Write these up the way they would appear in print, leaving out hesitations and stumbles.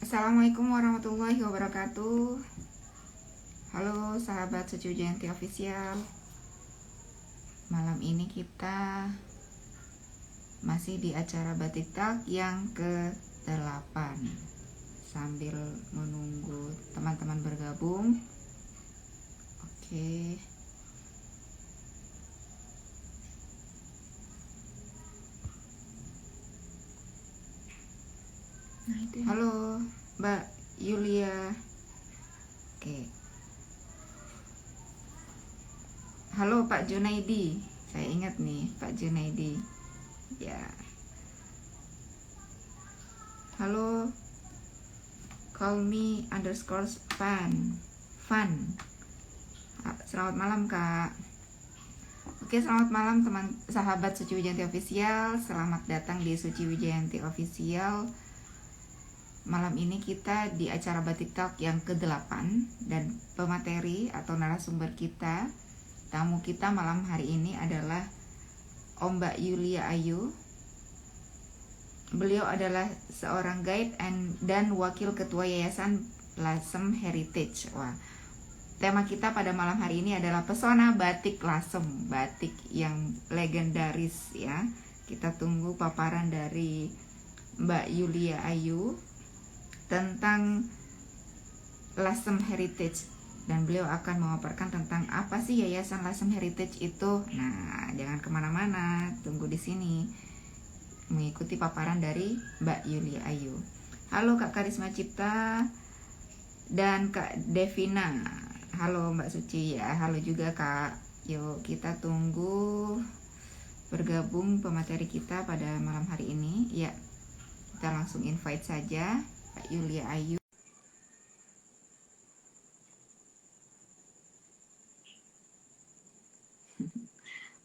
Assalamualaikum warahmatullahi wabarakatuh. Halo sahabat Suci Wijayanti Official. Malam ini kita masih di acara Batik Talk yang ke-8 sambil menunggu teman-teman bergabung. Oke. Halo Mbak Yulia. Oke. Halo Pak Junaidi. Saya ingat nih Pak Junaidi. Ya. Halo. Call me underscore fun. Selamat malam Kak. Oke, selamat malam teman sahabat Suci Wijayanti Official. Selamat datang di Suci Wijayanti Official. Malam ini kita di acara Batik Talk yang ke-8 dan pemateri atau narasumber kita, tamu kita malam hari ini adalah Om Mbak Yulia Ayu. Beliau adalah seorang guide dan wakil ketua Yayasan Lasem Heritage. Wah, tema kita pada malam hari ini adalah pesona batik Lasem, batik yang legendaris ya. Kita tunggu paparan dari Mbak Yulia Ayu tentang Lasem Heritage, dan beliau akan memaparkan tentang apa sih Yayasan Lasem Heritage itu. Nah, jangan kemana-mana, tunggu di sini mengikuti paparan dari Mbak Yulia Ayu. Halo Kak Karisma Cipta dan Kak Devina. Halo Mbak Suci ya, halo juga Kak. Yuk kita tunggu bergabung pemateri kita pada malam hari ini. Ya, kita langsung invite saja Mbak Yulia Ayu.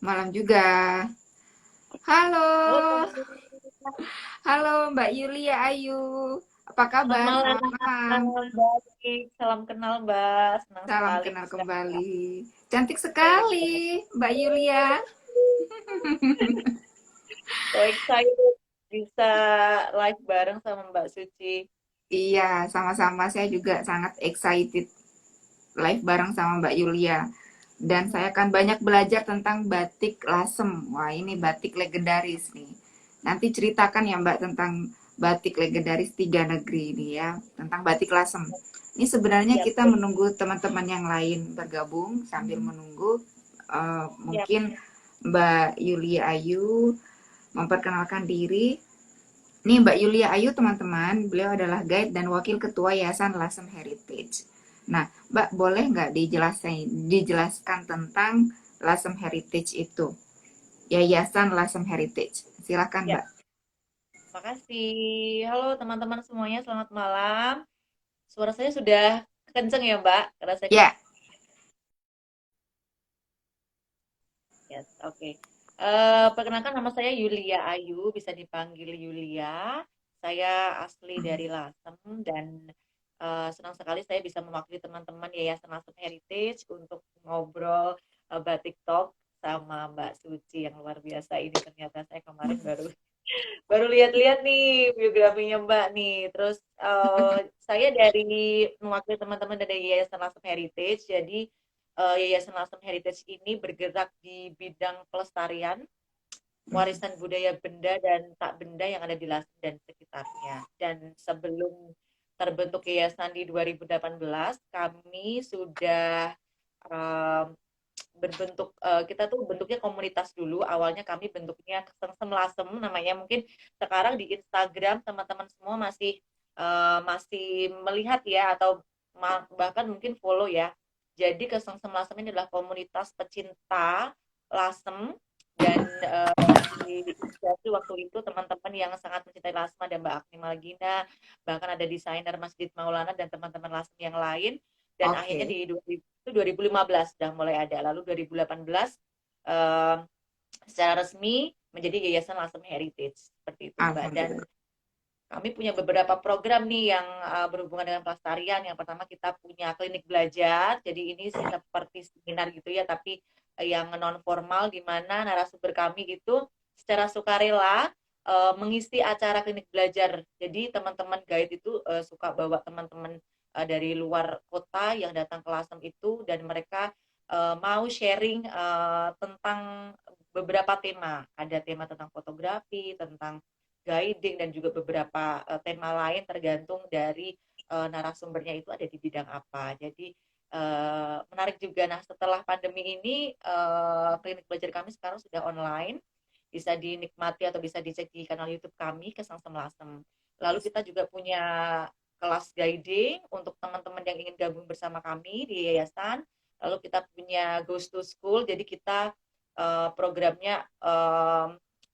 Malam juga. Halo. Halo Mbak Yulia Ayu. Apa kabar? Selamat Selamat malam. malam, baik. Salam kenal, Mbak. Senang Salam sekali kenal bisa kembali. Cantik sharing. sekali Mbak Yulia. So excited bisa live bareng sama Mbak Suci. Iya, sama-sama, saya juga sangat excited live bareng sama Mbak Yulia. Dan saya akan banyak belajar tentang batik Lasem. Wah, ini batik legendaris nih. Nanti ceritakan ya Mbak tentang batik legendaris tiga negeri ini ya, tentang batik Lasem. Ini sebenarnya Yap, kita menunggu teman-teman yang lain bergabung sambil menunggu yap. mungkin Mbak Yulia Ayu memperkenalkan diri. Nih Mbak Yulia Ayu teman-teman, beliau adalah guide dan wakil ketua Yayasan Lasem Heritage. Nah, Mbak boleh nggak dijelaskan tentang Lasem Heritage itu? Yayasan Lasem Heritage. Silakan Ya, Mbak. makasih. Halo teman-teman semuanya, selamat malam. Suara saya sudah kenceng ya, Mbak? Karena saya Ya, yes, oke. Perkenalkan nama saya Yulia Ayu, bisa dipanggil Yulia. Saya asli dari Lasem dan senang sekali saya bisa mewakili teman-teman Yayasan Lasem Heritage untuk ngobrol batik talk sama Mbak Suci yang luar biasa ini. Ternyata saya kemarin baru baru lihat-lihat nih biografinya Mbak nih. Terus saya dari mewakili teman-teman dari Yayasan Lasem Heritage. Jadi Yayasan Lasem Heritage ini bergerak di bidang pelestarian warisan budaya benda dan tak benda yang ada di Lasem dan sekitarnya. Dan sebelum terbentuk yayasan di 2018, kami sudah um, berbentuk kita tuh bentuknya komunitas dulu. Awalnya kami bentuknya Kesengsem Lasem namanya. Mungkin sekarang di Instagram teman-teman semua masih melihat ya atau bahkan mungkin follow ya. Jadi Kesengsem Lasem ini adalah komunitas pecinta lasem dan diinisiasi waktu itu teman-teman yang sangat mencintai lasem, ada Mbak Agni Malgina, bahkan ada desainer Masjid Maulana dan teman-teman lasem yang lain. Dan akhirnya oke. di 2015 sudah mulai ada. Lalu 2018 eh, secara resmi menjadi Yayasan Lasem Heritage seperti itu Mbak. Dan Alhamdulillah. kami punya beberapa program nih yang berhubungan dengan pelestarian. Yang pertama kita punya klinik belajar. Jadi ini seperti seminar gitu ya, tapi yang non formal di mana narasumber kami itu secara sukarela mengisi acara klinik belajar. Jadi teman-teman guide itu suka bawa teman-teman dari luar kota yang datang ke Lasem itu, dan mereka mau sharing tentang beberapa tema. Ada tema tentang fotografi, tentang guiding, dan juga beberapa tema lain tergantung dari narasumbernya itu ada di bidang apa. Jadi menarik juga. Nah, setelah pandemi ini klinik belajar kami sekarang sudah online, bisa dinikmati atau bisa dicek di kanal YouTube kami, Kesengsem Lasem. Lalu kita juga punya kelas guiding untuk teman-teman yang ingin gabung bersama kami di yayasan. Lalu kita punya Ghost to School, jadi kita programnya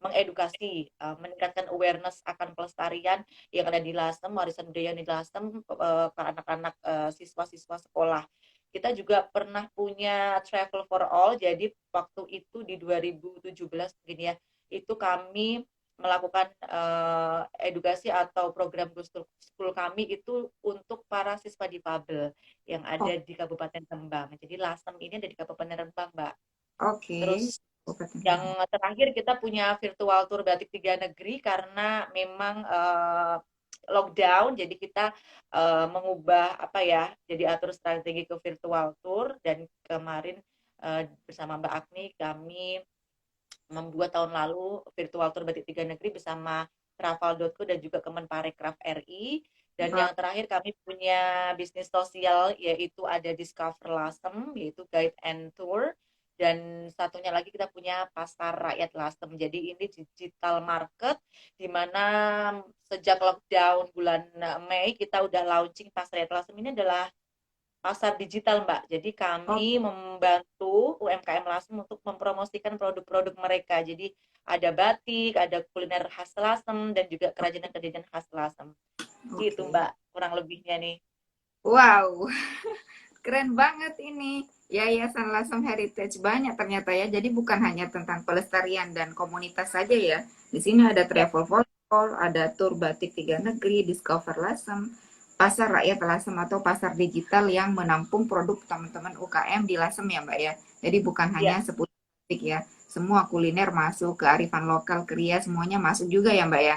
mengedukasi, meningkatkan awareness akan pelestarian yang ada di Lasem, warisan budaya di Lasem ke anak-anak siswa-siswa sekolah. Kita juga pernah punya Travel for All, jadi waktu itu di 2017 mungkin ya, itu kami melakukan edukasi atau program Ghost to School kami itu untuk para siswa difabel yang Oh, ada di Kabupaten Rembang. Jadi Lasem ini ada di Kabupaten Rembang, Mbak. oke. Terus Kabupaten yang Rembang. terakhir kita punya virtual tour batik tiga negeri karena memang lockdown, jadi kita mengubah apa ya, jadi atur strategi ke virtual tour, dan kemarin bersama Mbak Agni kami membuat tahun lalu virtual tour batik tiga negeri bersama travel.co dan juga Kemenparekraf RI. Dan Wah, yang terakhir kami punya bisnis sosial, yaitu ada Discover Lasem, yaitu guide and tour. Dan satunya lagi kita punya Pasar Rakyat Lasem. Jadi ini digital market, di mana sejak lockdown bulan Mei kita udah launching Pasar Rakyat Lasem. Ini adalah pasar digital, Mbak. Jadi oh, kami membantu UMKM Lasem untuk mempromosikan produk-produk mereka. Jadi ada batik, ada kuliner khas Lasem, dan juga kerajinan-kerajinan khas Lasem. Gitu, oke. Mbak, kurang lebihnya nih. Wow, keren banget ini. Yayasan Lasem Heritage banyak ternyata ya. Jadi bukan hanya tentang pelestarian dan komunitas saja ya. Di sini ada Ya, travel for all, ada tour batik tiga negeri, Discover Lasem, pasar rakyat Lasem atau pasar digital yang menampung produk teman-teman UKM di Lasem ya Mbak ya. Jadi bukan ya, hanya seputar batik ya. Semua kuliner masuk, kearifan lokal, kria, semuanya masuk juga ya Mbak ya.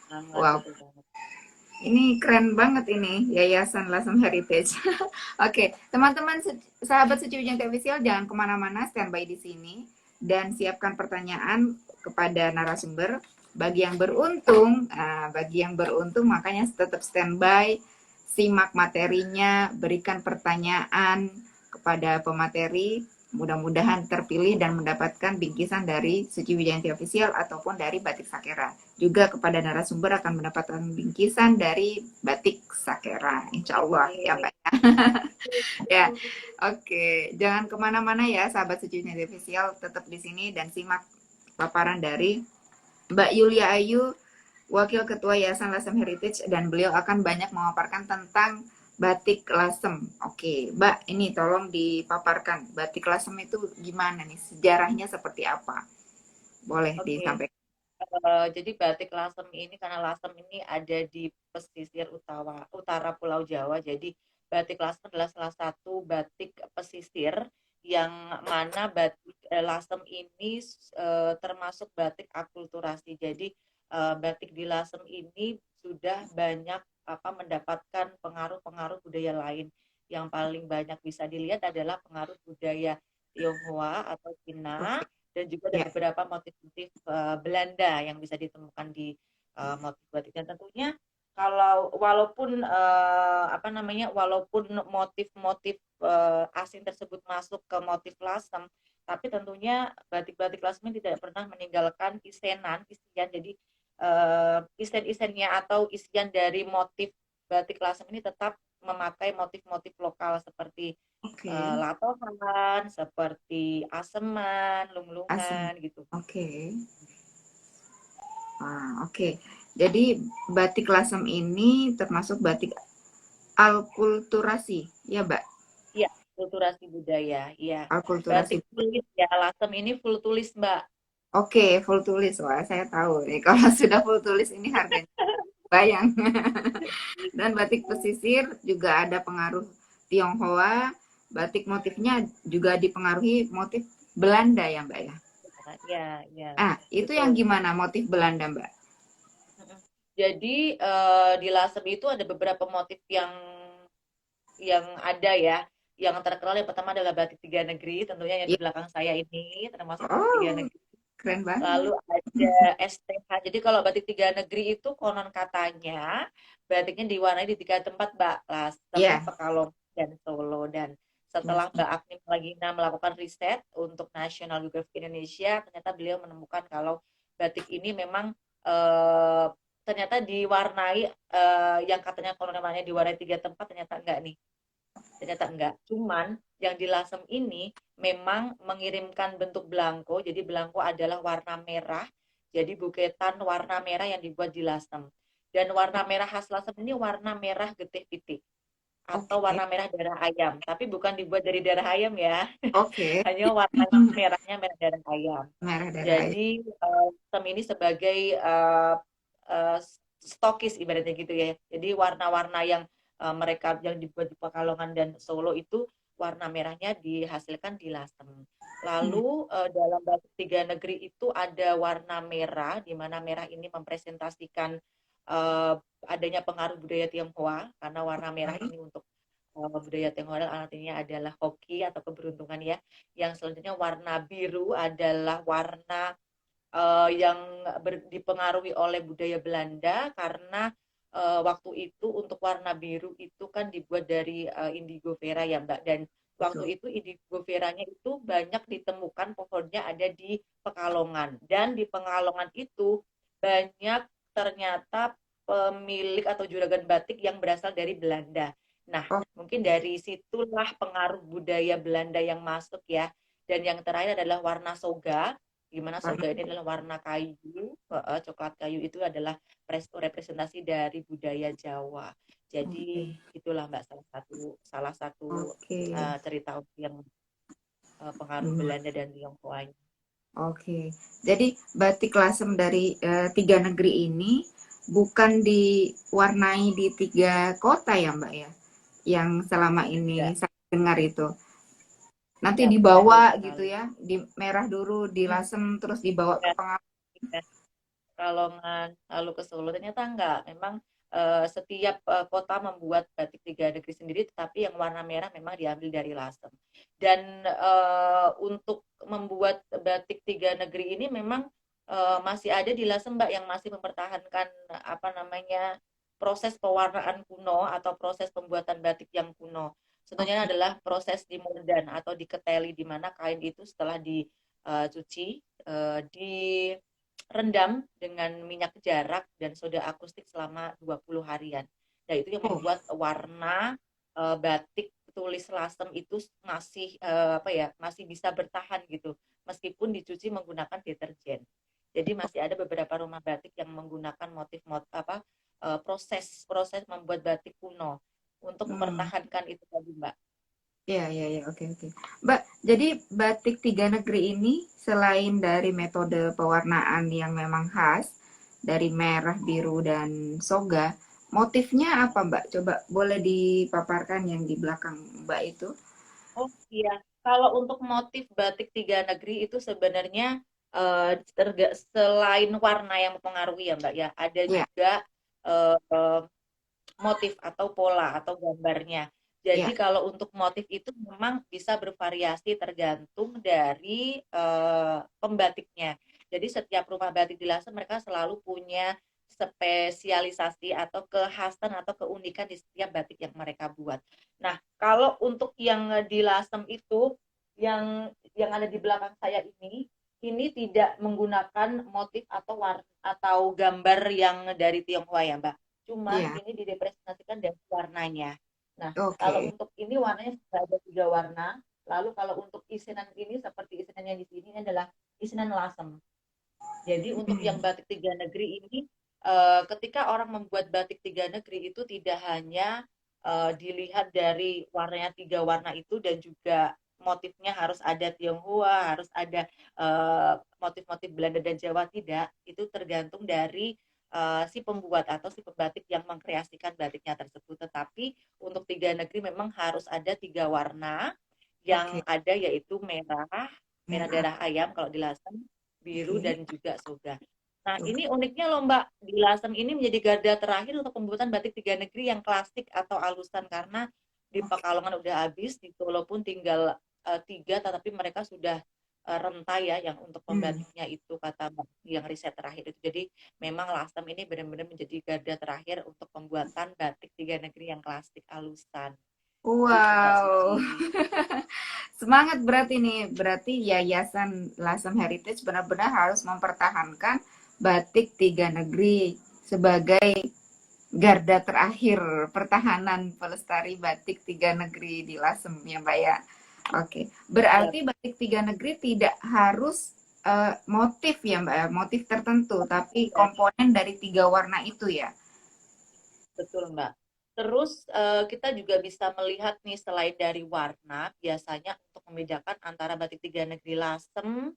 banget, Wow, betul banget. ini keren banget ini Yayasan Lasem Heritage. Oke, teman-teman sahabat Secuil Official jangan kemana-mana, standby di sini dan siapkan pertanyaan kepada narasumber. Bagi yang beruntung makanya tetap standby, simak materinya, berikan pertanyaan kepada pemateri. Mudah-mudahan terpilih dan mendapatkan bingkisan dari Suci Wijayanti Official ataupun dari Batik Sakera. Juga kepada narasumber akan mendapatkan bingkisan dari Batik Sakera. Insya Allah ya Oke. Mbak. Ya, oke. Jangan kemana-mana ya sahabat Suci Wijayanti Official. Tetap di sini dan simak paparan dari Mbak Yulia Ayu, Wakil Ketua Yayasan Lasem Heritage, dan beliau akan banyak memaparkan tentang batik lasem. Oke, Mbak, ini tolong dipaparkan. Batik lasem itu gimana nih? Sejarahnya seperti apa? Boleh Oke. disampaikan. Jadi batik Lasem ini, karena Lasem ini ada di pesisir utara Pulau Jawa, jadi batik Lasem adalah salah satu batik pesisir yang mana batik Lasem ini termasuk batik akulturasi. Jadi batik di Lasem ini sudah banyak apa mendapatkan pengaruh-pengaruh budaya lain. Yang paling banyak bisa dilihat adalah pengaruh budaya Tionghoa atau Cina, Oke, dan juga ada ya. beberapa motif-motif Belanda yang bisa ditemukan di motif batik. Dan tentunya kalau walaupun apa namanya, walaupun motif-motif asing tersebut masuk ke motif lasem, tapi tentunya batik-batik lasem ini tidak pernah meninggalkan isian. Jadi isen-isennya atau isian dari motif batik lasem ini tetap memakai motif-motif lokal seperti Oke, latohan, seperti aseman, asem. lunglungan gitu. Oke. Oke. Jadi batik lasem ini termasuk batik alkulturasi, ya, Mbak? Iya, kulturasi budaya. Iya. Alkulturasi. Batik tulis ya, lasem ini full tulis, Mbak. Oke, full tulis. Wah, saya tahu nih. Kalau sudah full tulis ini harganya bayang. Dan batik pesisir juga ada pengaruh Tionghoa. Batik motifnya juga dipengaruhi motif Belanda ya, Mbak ya? Ya, ya, Ah, itu yang betul. gimana motif Belanda, Mbak? Mm-mm. Jadi di Lasem itu ada beberapa motif yang ada ya. Yang terkenal yang pertama adalah batik tiga negeri, tentunya yang Ya. di belakang saya ini termasuk batik tiga Oh, negeri. keren Lalu banget. ada STH. Jadi kalau batik tiga negeri itu konon katanya batiknya diwarnai di tiga tempat, Mbak. Lasem, Ya, Pekalongan, dan Solo. Dan setelah Lasem. Mbak Agni Malagina melakukan riset untuk National Geographic Indonesia, ternyata beliau menemukan kalau batik ini memang eh, ternyata diwarnai yang katanya konon namanya diwarnai tiga tempat, ternyata enggak nih. Ternyata enggak. Cuman yang di Lasem ini memang mengirimkan bentuk belangko. Jadi belangko adalah warna merah. Jadi buketan warna merah yang dibuat di Lasem. Dan warna merah khas Lasem ini warna merah getih pitik atau Oke, warna merah darah ayam. Tapi bukan dibuat dari darah ayam ya. oke. Hanya warna merahnya merah darah ayam. Merah darah air. Jadi Lasem ini sebagai uh, stokis ibaratnya gitu ya. Jadi warna-warna yang mereka yang dibuat di Pekalongan dan Solo itu warna merahnya dihasilkan di Lasem. Hmm, Lalu dalam batik tiga negeri itu ada warna merah, di mana merah ini mempresentasikan uh, adanya pengaruh budaya Tionghoa, karena warna merah oke. ini untuk budaya Tionghoa artinya adalah hoki atau keberuntungan ya. Yang selanjutnya warna biru adalah warna yang dipengaruhi oleh budaya Belanda karena waktu itu untuk warna biru itu kan dibuat dari indigo vera ya Mbak, dan Betul. waktu itu indigo veranya itu banyak ditemukan pohonnya ada di Pekalongan, dan di Pekalongan itu banyak ternyata pemilik atau juragan batik yang berasal dari Belanda. Nah, Oh, mungkin dari situlah pengaruh budaya Belanda yang masuk ya. Dan yang terakhir adalah warna soga, gimana warna. soga ini adalah warna kayu, coklat kayu itu adalah representasi dari budaya Jawa. Oke. Jadi itulah Mbak salah satu Oke. cerita yang pengaruh Hmm, Belanda dan Tionghoa. oke. Jadi batik Lasem dari tiga negeri ini bukan diwarnai di tiga kota ya, Mbak ya? Yang selama ini Enggak, saya dengar itu. Nanti ya betul dibawa gitu sekali. ya, di merah dulu, di Hmm, Lasem terus dibawa ke ya, Pengaruan. ya. Pekalongan lalu ke Solo, ternyata enggak. Memang setiap kota membuat batik tiga negeri sendiri, tetapi yang warna merah memang diambil dari Lasem. Dan untuk membuat batik tiga negeri ini memang masih ada di Lasem Mbak, yang masih mempertahankan apa namanya proses pewarnaan kuno atau proses pembuatan batik yang kuno. Contohnya Oke. adalah proses di mordan atau diketeli, di mana kain itu setelah dicuci direndam dengan minyak jarak dan soda akustik selama 20 harian. Dan itu yang Oh, membuat warna batik tulis Lasem itu masih apa ya, masih bisa bertahan gitu meskipun dicuci menggunakan deterjen. Jadi masih ada beberapa rumah batik yang menggunakan motif apa proses proses membuat batik kuno untuk hmm. mempertahankan itu tadi, Mbak. Ya, ya, ya, oke, oke. Mbak, jadi batik tiga negeri ini selain dari metode pewarnaan yang memang khas, dari merah, biru, dan soga, motifnya apa, Mbak? Coba boleh dipaparkan yang di belakang Mbak itu? Oh iya, kalau untuk motif batik tiga negeri itu sebenarnya selain warna yang mempengaruhi ya Mbak ya, ada Ya, juga eh, motif atau pola atau gambarnya. Jadi ya, kalau untuk motif itu memang bisa bervariasi tergantung dari pembatiknya. Jadi setiap rumah batik di Lasem mereka selalu punya spesialisasi atau kekhasan atau keunikan di setiap batik yang mereka buat. Nah, kalau untuk yang di Lasem itu yang ada di belakang saya ini tidak menggunakan motif atau atau gambar yang dari Tionghoa ya, Mbak. Cuman ya, ini direpresentasikan dari warnanya. Nah, kalau oke. untuk ini warnanya sudah ada tiga warna. Lalu kalau untuk isinan ini seperti isinan yang di sini adalah isinan lasem. Jadi untuk Hmm, yang batik tiga negeri ini, ketika orang membuat batik tiga negeri itu tidak hanya dilihat dari warnanya tiga warna itu, dan juga motifnya harus ada Tionghoa, harus ada motif-motif Belanda dan Jawa, tidak. Itu tergantung dari si pembuat atau si pembatik yang mengkreasikan batiknya tersebut. Tetapi untuk tiga negeri memang harus ada tiga warna oke. yang ada, yaitu merah, merah Merah, darah ayam kalau di Lasem, biru, Oke. dan juga soga. Nah, ini uniknya loh Mbak, di Lasem ini menjadi garda terakhir untuk pembuatan batik tiga negeri yang klasik atau alusan, karena di Oke. Pekalongan udah habis, di Solo pun tinggal tiga, tetapi mereka sudah rentai ya yang untuk Hmm. pembatiknya itu, kata Mbak yang riset terakhir itu. Jadi memang Lasem ini benar-benar menjadi garda terakhir untuk pembuatan batik tiga negeri yang klasik alusan. Gitu Mbak Wow. Cici. Semangat berarti nih. Berarti Yayasan Lasem Heritage benar-benar harus mempertahankan batik tiga negeri sebagai garda terakhir pertahanan pelestari batik tiga negeri di Lasem ya Mbak ya. Oke, Ya, berarti batik tiga negeri tidak harus motif ya Mbak, ya, motif tertentu, tapi ya, komponen dari tiga warna itu ya. betul Mbak. Terus kita juga bisa melihat nih, selain dari warna, biasanya untuk membedakan antara batik tiga negeri Lasem,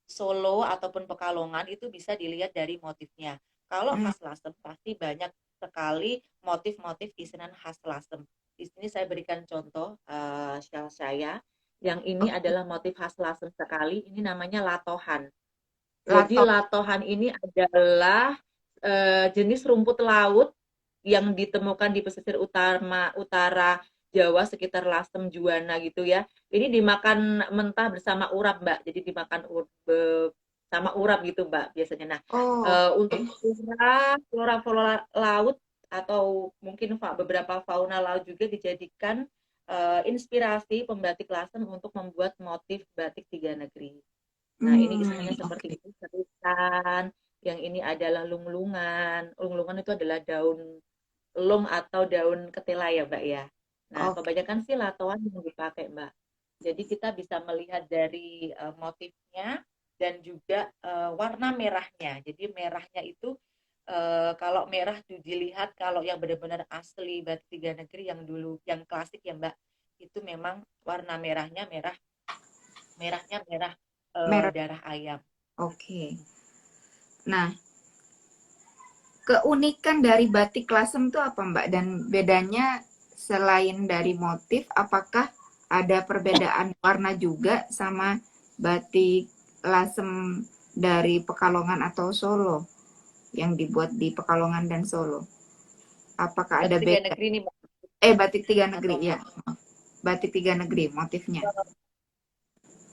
Solo ataupun Pekalongan itu bisa dilihat dari motifnya. Kalau Hmm. khas Lasem pasti banyak sekali motif-motif isinan khas Lasem. Di sini saya berikan contoh shell saya. Yang ini Oke, adalah motif khas Lasem sekali. Ini namanya latohan. Jadi lato. latohan ini adalah jenis rumput laut yang ditemukan di pesisir utara Jawa sekitar Lasem, Juwana gitu ya. Ini dimakan mentah bersama urap, Mbak. Jadi dimakan sama urap gitu, Mbak, biasanya. Nah, Oh, untuk oke. flora laut atau mungkin beberapa fauna laut juga dijadikan inspirasi pembatik Lasem untuk membuat motif batik tiga negeri. Nah, ini Hmm, isinya seperti oke. itu, serutan, yang ini adalah lunglungan. Lunglungan itu adalah daun lung atau daun ketela ya, Mbak ya. Nah, Oke. kebanyakan sih latoan yang dipakai, Mbak. Jadi kita bisa melihat dari motifnya dan juga warna merahnya. Jadi merahnya itu kalau merah tuh dilihat, kalau yang benar-benar asli batik tiga negeri yang dulu, yang klasik ya, Mbak, itu memang warna merahnya merah Merah. darah ayam. Oke. Nah, keunikan dari batik Lasem itu apa Mbak? Dan bedanya selain dari motif, apakah ada perbedaan warna juga sama batik Lasem dari Pekalongan atau Solo yang dibuat di Pekalongan dan Solo? Apakah ada Batik tiga beda? negeri nih, Mbak, Batik tiga negeri atau ya. Batik tiga negeri motifnya.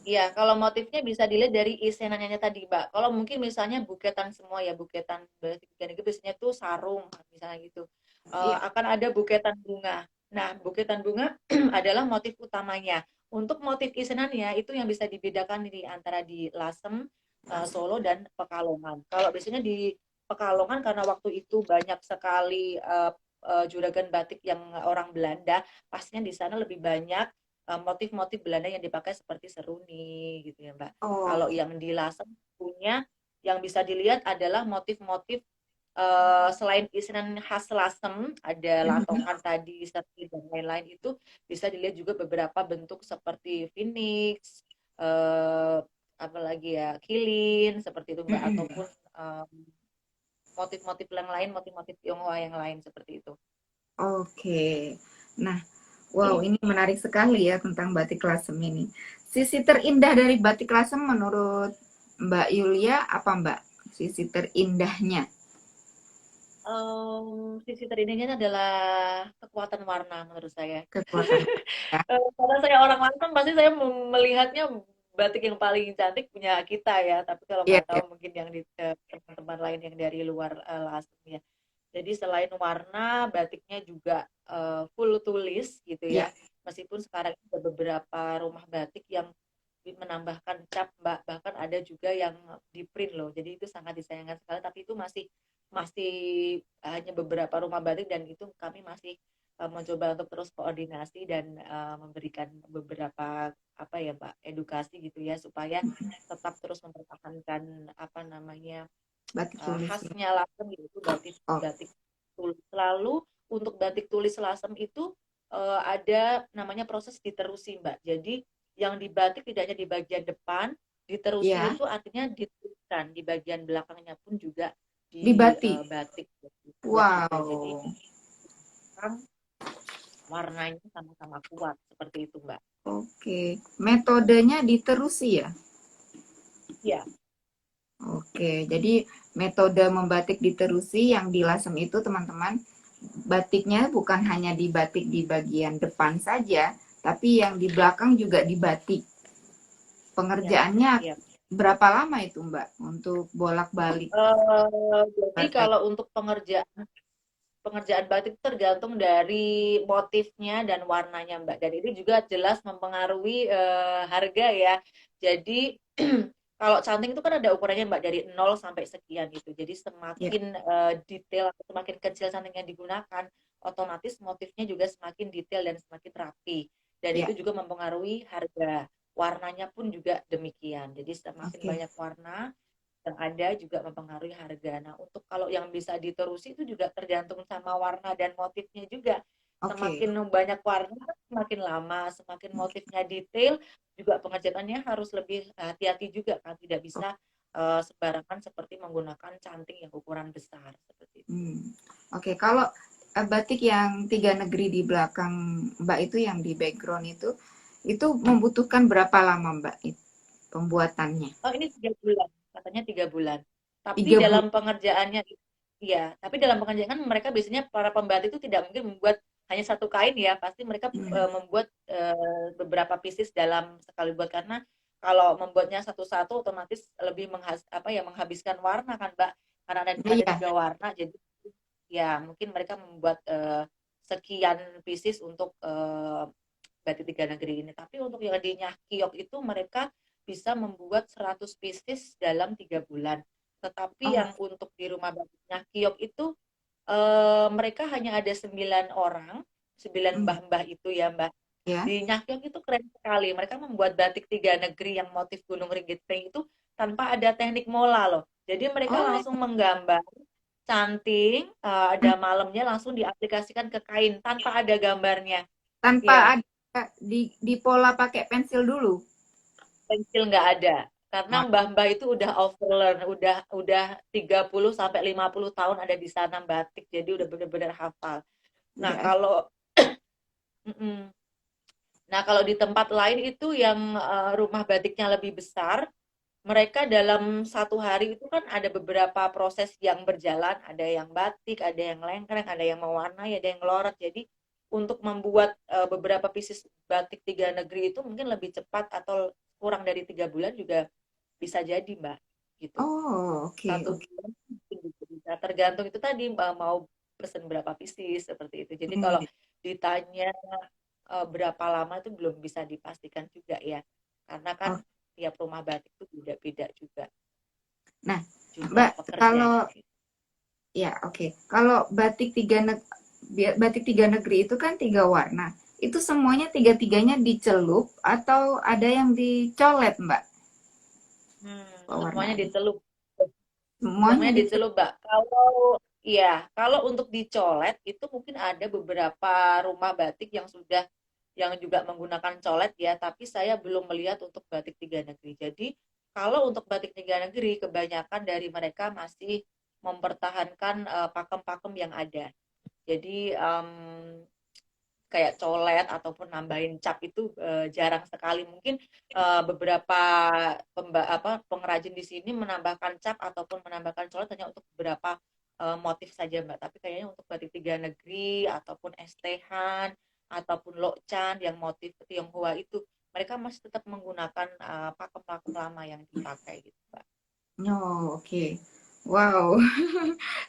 iya, kalau motifnya bisa dilihat dari isenannya tadi, Mbak. Kalau mungkin misalnya buketan semua ya, buketan batik tiga negeri biasanya tuh sarung, misalnya gitu. Iya. Akan ada buketan bunga. Nah, buketan bunga adalah motif utamanya. Untuk motif isenannya itu yang bisa dibedakan di antara di Lasem, Solo, dan Pekalongan. Kalau biasanya di Pekalongan, karena waktu itu banyak sekali juragan batik yang orang Belanda, pastinya di sana lebih banyak motif-motif Belanda yang dipakai seperti seruni gitu ya Mbak. Kalau Oh. yang di Lasem punya, yang bisa dilihat adalah motif-motif selain isinan khas Lasem, ada latohan tadi, serti dan lain-lain, itu bisa dilihat juga beberapa bentuk seperti phoenix, eh, apalagi ya kilin seperti itu Mbak, Mm-mm. ataupun motif-motif yang lain, motif-motif Tionghoa yang lain seperti itu. Oke. Nah, wow, ini menarik sekali ya tentang batik Lasem ini. Sisi terindah dari batik Lasem menurut Mbak Yulia apa Mbak? Sisi terindahnya. Sisi terindahnya adalah kekuatan warna menurut saya. Kekuatan ya. Karena saya orang Lampung, pasti saya melihatnya batik yang paling cantik punya kita ya. Tapi kalau Iya, nggak tahu iya. mungkin yang di teman-teman lain yang dari luar Lasem ya. Jadi selain warna, batiknya juga full tulis gitu Iya. ya. Meskipun sekarang ada beberapa rumah batik yang menambahkan cap, Mbak. Bahkan ada juga yang di print loh. Jadi itu sangat disayangkan sekali. Tapi itu masih masih hanya beberapa rumah batik, dan itu kami masih mencoba untuk terus koordinasi dan memberikan beberapa apa ya Mbak, edukasi gitu ya, supaya tetap terus mempertahankan apa namanya Batik tulis ya. khasnya Lasem, yaitu batik Oh, batik tulis. Lalu untuk batik tulis Lasem itu ada namanya proses diterusi Mbak. Jadi yang dibatik tidak hanya di bagian depan, diterusi iya. itu artinya dituliskan di bagian belakangnya pun juga Di di batik. batik ya gitu. Jadi Wow. sekarang warnanya sama-sama kuat seperti itu Mbak. Oke. Metodenya diterusi ya. Iya, Oke, jadi metode membatik diterusi yang di Lasem itu teman-teman, batiknya bukan hanya dibatik di bagian depan saja, tapi yang di belakang juga dibatik. Ya, Pengerjaannya ya. berapa lama itu Mbak untuk bolak-balik Jadi batik? kalau untuk pengerjaan batik tergantung dari motifnya dan warnanya Mbak. Dan ini juga jelas mempengaruhi harga ya. Jadi kalau canting itu kan ada ukurannya Mbak dari 0 sampai sekian gitu. Jadi Ya, semakin detail atau semakin kecil canting yang digunakan, otomatis motifnya juga semakin detail dan semakin rapi. Dan ya, itu juga mempengaruhi harga. Warnanya pun juga demikian. Jadi semakin oke, banyak warna, yang ada juga mempengaruhi harga. Nah, untuk kalau yang bisa diterusi itu juga tergantung sama warna dan motifnya juga. oke, Semakin banyak warna, semakin lama, semakin motifnya detail, juga pengerjaannya harus lebih hati-hati juga kan, tidak bisa sembarangan seperti menggunakan canting yang ukuran besar seperti itu. hmm. Oke. Kalau batik yang tiga negeri di belakang Mbak itu yang di background itu membutuhkan berapa lama Mbak pembuatannya? Oh, ini 3 bulan, katanya 3 bulan. Tapi 3 bulan. dalam pengerjaannya, iya, tapi dalam pengerjaan kan mereka biasanya para pembatik itu tidak mungkin membuat hanya satu kain ya, pasti mereka Hmm. membuat beberapa pieces dalam sekali buat, karena kalau membuatnya satu-satu otomatis lebih menghabiskan warna kan, Mbak, karena ada Iya. 3 warna, jadi ya mungkin mereka membuat sekian pieces untuk batik tiga negeri ini. Tapi untuk yang di Nyakyok itu mereka bisa membuat 100 pieces dalam 3 bulan. Tetapi Oh, yang untuk di rumah batik Nyakyok itu mereka hanya ada 9 orang, 9 hmm. mbah-mbah itu ya Mbak. Ya. Di Nyakyok itu keren sekali. Mereka membuat batik tiga negeri yang motif Gunung Ringgit Pring itu tanpa ada teknik mola loh. Jadi mereka Oh, langsung menggambar canting, ada malamnya langsung diaplikasikan ke kain tanpa ada gambarnya. Ya, tanpa ada di pola pakai pensil dulu. pensil nggak ada. Karena Wah, mbah-mbah itu udah overlearn, udah 30 sampai 50 tahun ada di sana batik, jadi udah benar-benar hafal. Nah, udah. kalau mm-mm. Nah, kalau di tempat lain itu yang rumah batiknya lebih besar, mereka dalam satu hari itu kan ada beberapa proses yang berjalan, ada yang batik, ada yang lengkreng, ada yang mewarnai, ada yang ngelorot. Jadi untuk membuat beberapa pieces batik tiga negeri itu mungkin lebih cepat atau kurang dari 3 bulan juga bisa jadi, Mbak. Gitu. Oh, oke, 1 bulan mungkin juga bisa. Tergantung itu tadi mau pesen berapa pieces seperti itu. Jadi kalau oke. ditanya berapa lama itu belum bisa dipastikan juga ya. Karena kan Oh, tiap rumah batik itu beda-beda juga nah, jumlah Mbak, kalau pekerjanya gitu. ya oke, kalau batik tiga negeri itu kan tiga warna. Itu semuanya tiga-tiganya dicelup atau ada yang dicolet, Mbak? Semuanya Pewarnaannya. dicelup. Semuanya Semuanya dicelup. dicelup, Mbak. Kalau untuk dicolet itu mungkin ada beberapa rumah batik yang juga menggunakan colet ya, tapi saya belum melihat untuk batik tiga negeri. Jadi kalau untuk batik tiga negeri kebanyakan dari mereka masih mempertahankan pakem-pakem yang ada. Jadi kayak colet ataupun nambahin cap itu jarang sekali. Mungkin beberapa pengrajin di sini menambahkan cap ataupun menambahkan colet hanya untuk beberapa motif saja, Mbak. Tapi kayaknya untuk batik tiga negeri ataupun estehan ataupun lokcan yang motif Tionghoa itu mereka masih tetap menggunakan pakem-pakem lama yang dipakai gitu, Mbak. Oh, oke. Wow.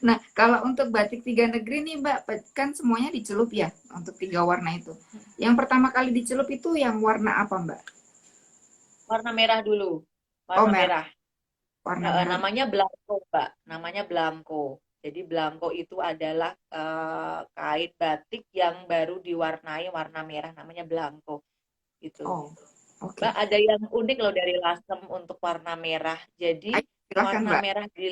Nah, kalau untuk batik tiga negeri nih, Mbak, kan semuanya dicelup ya untuk tiga warna itu. Yang pertama kali dicelup itu yang warna apa, Mbak? Warna merah dulu, Oh, warna merah. merah. Warna merah. Namanya Blanco, Mbak. Namanya Blanco. Jadi Blanco itu adalah kain batik yang baru diwarnai warna merah, namanya Blanco gitu. Oh, oke. Mbak, ada yang unik loh dari Lasem untuk warna merah. Jadi Ayo, silahkan, warna Mbak. merah di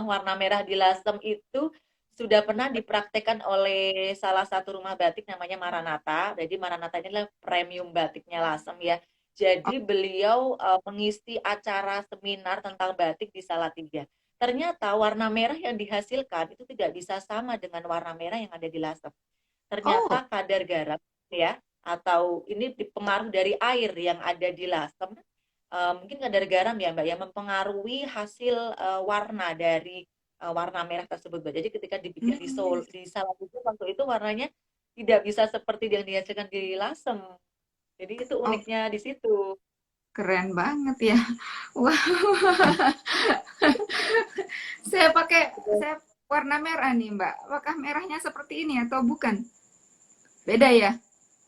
warna merah di Lasem itu sudah pernah dipraktekkan oleh salah satu rumah batik namanya Maranata. Jadi Maranata ini adalah premium batiknya Lasem ya. Oh, Jadi beliau mengisi acara seminar tentang batik di Salatiga. Ternyata warna merah yang dihasilkan itu tidak bisa sama dengan warna merah yang ada di Lasem. oh, Ternyata kadar garam ya atau ini dipengaruh dari air yang ada di Lasem mungkin kadar garam ya Mbak, yang mempengaruhi hasil warna dari warna merah tersebut Mbak. Jadi ketika dibikin Hmm. di salad itu waktu itu warnanya tidak bisa seperti yang dihasilkan di lasem. Jadi itu Oh, uniknya di situ. keren banget ya. Wah, saya pakai saya warna merah nih, Mbak. Apakah merahnya seperti ini atau bukan? Beda ya?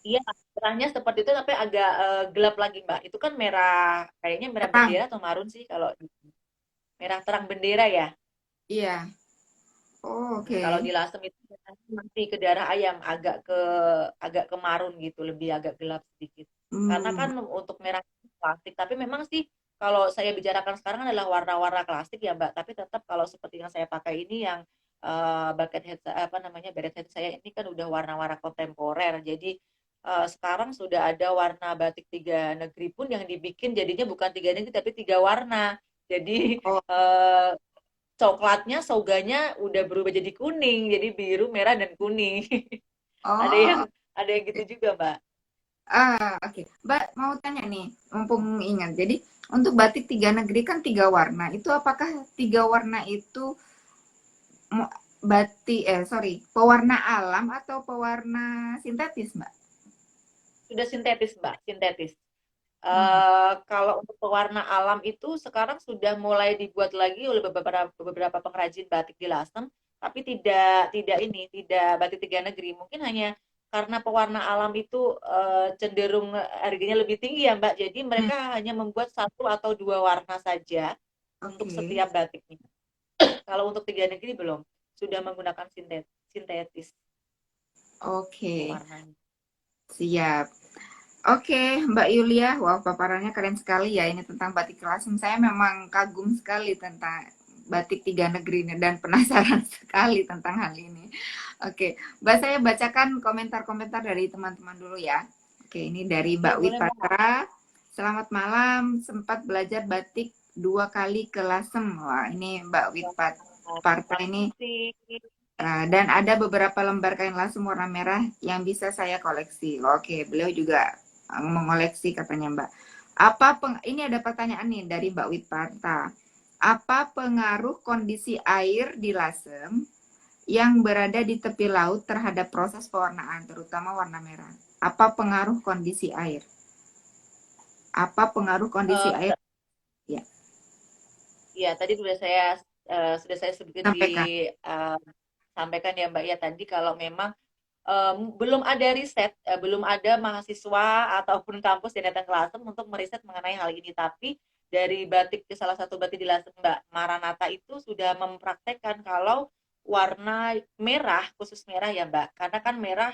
Iya, merahnya seperti itu tapi agak gelap lagi Mbak. Itu kan merah, kayaknya merah Terang. bendera atau marun sih kalau merah terang bendera ya. Iya. Oh, Nah, kalau oke. di lasem itu masih ke darah ayam, agak ke marun gitu, lebih agak gelap sedikit. Karena Hmm. kan untuk merah klasik, tapi memang sih kalau saya bicarakan sekarang adalah warna-warna klasik ya Mbak. Tapi tetap kalau seperti yang saya pakai ini yang bucket hat apa namanya beret hat saya ini kan udah warna-warna kontemporer. Jadi sekarang sudah ada warna batik tiga negeri pun yang dibikin jadinya bukan tiga negeri tapi tiga warna. Jadi Oh, eh, coklatnya, soganya udah berubah jadi kuning, jadi biru, merah dan kuning. Ada yang oh, ada yang gitu juga, Mbak. oke. Mbak mau tanya nih, mumpung ingat. Jadi untuk batik tiga negeri kan tiga warna. Itu apakah tiga warna itu pewarna alam atau pewarna sintetis, Mbak? Sudah sintetis, Mbak, sintetis. Hmm. Kalau untuk pewarna alam itu sekarang sudah mulai dibuat lagi oleh beberapa pengrajin batik di Lasem, tapi tidak batik tiga negeri. Mungkin hanya karena pewarna alam itu cenderung harganya lebih tinggi ya Mbak. Jadi Hmm. mereka hanya membuat satu atau dua warna saja untuk Oke. setiap batiknya. Kalau untuk tiga negeri belum, sudah menggunakan sintetis Oke. pewarnanya. Siap. Oke, Mbak Yulia, wah paparannya keren sekali ya ini tentang batik Lasem. Saya memang kagum sekali tentang batik tiga negeri ini dan penasaran sekali tentang hal ini. Oke, Mbak saya bacakan komentar-komentar dari teman-teman dulu ya. Oke, ini dari Oke, Mbak boleh Mbak. Wipatra. Selamat malam, sempat belajar batik dua kali ke Lasem. Wah, ini Mbak Wipatra Terima ini. kasih. Dan ada beberapa lembar kain lasem warna merah yang bisa saya koleksi. Oke, beliau juga mengoleksi katanya Mbak. Ini ada pertanyaan nih dari Mbak Witparta. Apa pengaruh kondisi air di lasem yang berada di tepi laut terhadap proses pewarnaan, terutama warna merah? Apa pengaruh kondisi air? Apa pengaruh kondisi Eh, air? Ya, Ya, tadi sudah saya sebutkan sampaikan. eh, sampaikan ya Mbak ya tadi kalau memang belum ada riset, belum ada mahasiswa ataupun kampus yang datang ke Lasem untuk meriset mengenai hal ini. Tapi dari salah satu batik di Lasem Mbak Maranata itu sudah mempraktekkan kalau warna merah, khusus merah ya Mbak, karena kan merah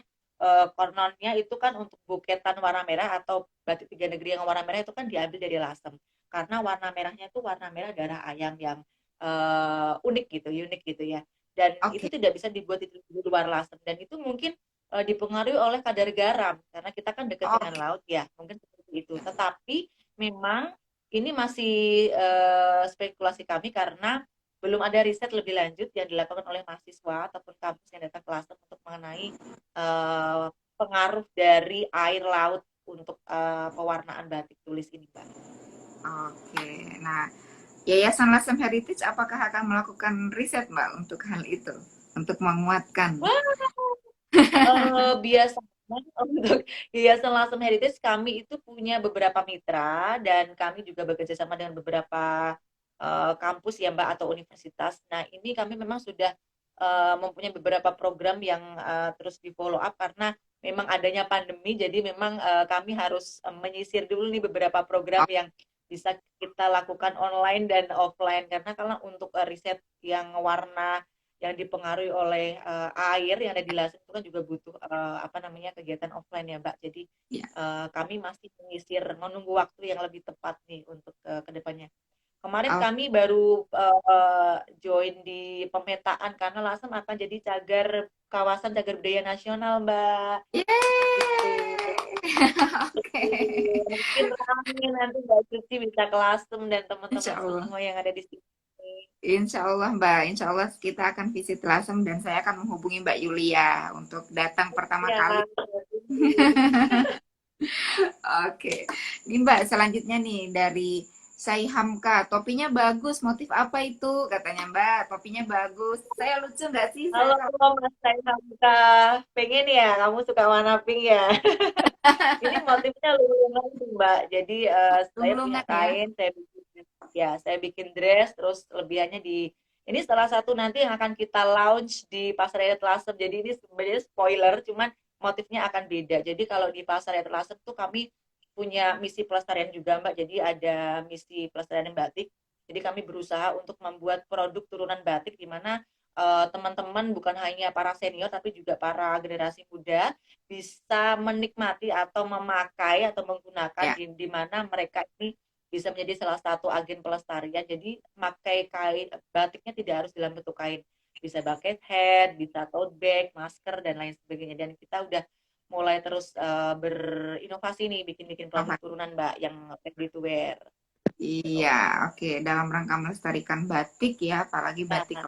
kononnya itu kan untuk buketan warna merah atau batik tiga negeri yang warna merah itu kan diambil dari Lasem. Karena warna merahnya itu warna merah darah ayam yang unik gitu ya. Dan itu Oke, tidak bisa dibuat di luar Lasem dan itu mungkin dipengaruhi oleh kadar garam karena kita kan dekat dengan oke. laut ya mungkin seperti itu tetapi memang ini masih spekulasi kami karena belum ada riset lebih lanjut yang dilakukan oleh mahasiswa ataupun kampus yang datang ke Lasem untuk mengenai eh, pengaruh dari air laut untuk pewarnaan batik tulis ini Mbak. Oke. Nah, Yayasan Lasem Heritage apakah akan melakukan riset, Mbak, untuk hal itu? Untuk menguatkan. Wah, biasanya untuk Yayasan Lasem Heritage kami itu punya beberapa mitra dan kami juga bekerja sama dengan beberapa kampus ya Mbak atau universitas. Nah ini kami memang sudah mempunyai beberapa program yang terus di follow up karena memang adanya pandemi jadi memang kami harus menyisir dulu nih beberapa program Oh, yang bisa kita lakukan online dan offline karena kalau untuk riset yang warna yang dipengaruhi oleh air yang ada di Lasem itu kan juga butuh apa namanya kegiatan offline ya Mbak. Jadi ya. kami masih menyisir menunggu waktu yang lebih tepat nih untuk ke depannya. Kemarin Oh, kami baru join di pemetaan karena Lasem akan jadi kawasan cagar budaya nasional Mbak. Gitu. yeay. Oke. Mungkin rame nanti Mbak Suci bisa ke Lasem dan Insya teman-teman Allah. semua yang ada di sini. Insya Allah, Mbak. Insya Allah kita akan visit Lasem dan saya akan menghubungi Mbak Yulia untuk datang pertama Ya, kali. Mbak Suci. Oke, ini Mbak selanjutnya nih dari Sai Hamka, topinya bagus, motif apa itu? Katanya Mbak, topinya bagus. Saya lucu nggak sih? Saya Halo Mas Hamka, pengen ya kamu suka warna pink ya? Ini motifnya lulungan sih, Mbak. Jadi saya punya lunglungan ya. kain, saya bikin dress, terus lebihannya ini salah satu nanti yang akan kita launch di Pasar Raya Telasem. Jadi ini sebenarnya spoiler, cuman motifnya akan beda. Jadi kalau di Pasar Raya Telasem tuh kami punya misi pelestarian juga, Mbak. Jadi ada misi pelestarian batik. Jadi kami berusaha untuk membuat produk turunan batik di mana teman-teman bukan hanya para senior tapi juga para generasi muda bisa menikmati atau memakai atau menggunakan Ya, di mana mereka ini bisa menjadi salah satu agen pelestarian. Jadi pakai kain batiknya tidak harus dalam bentuk kain, bisa bucket hat, bisa tote bag, masker dan lain sebagainya. Dan kita udah mulai terus berinovasi nih, bikin-bikin produk Nova. turunan Mbak yang ready to wear. Iya, Tuh. oke. Dalam rangka melestarikan batik ya, apalagi batik.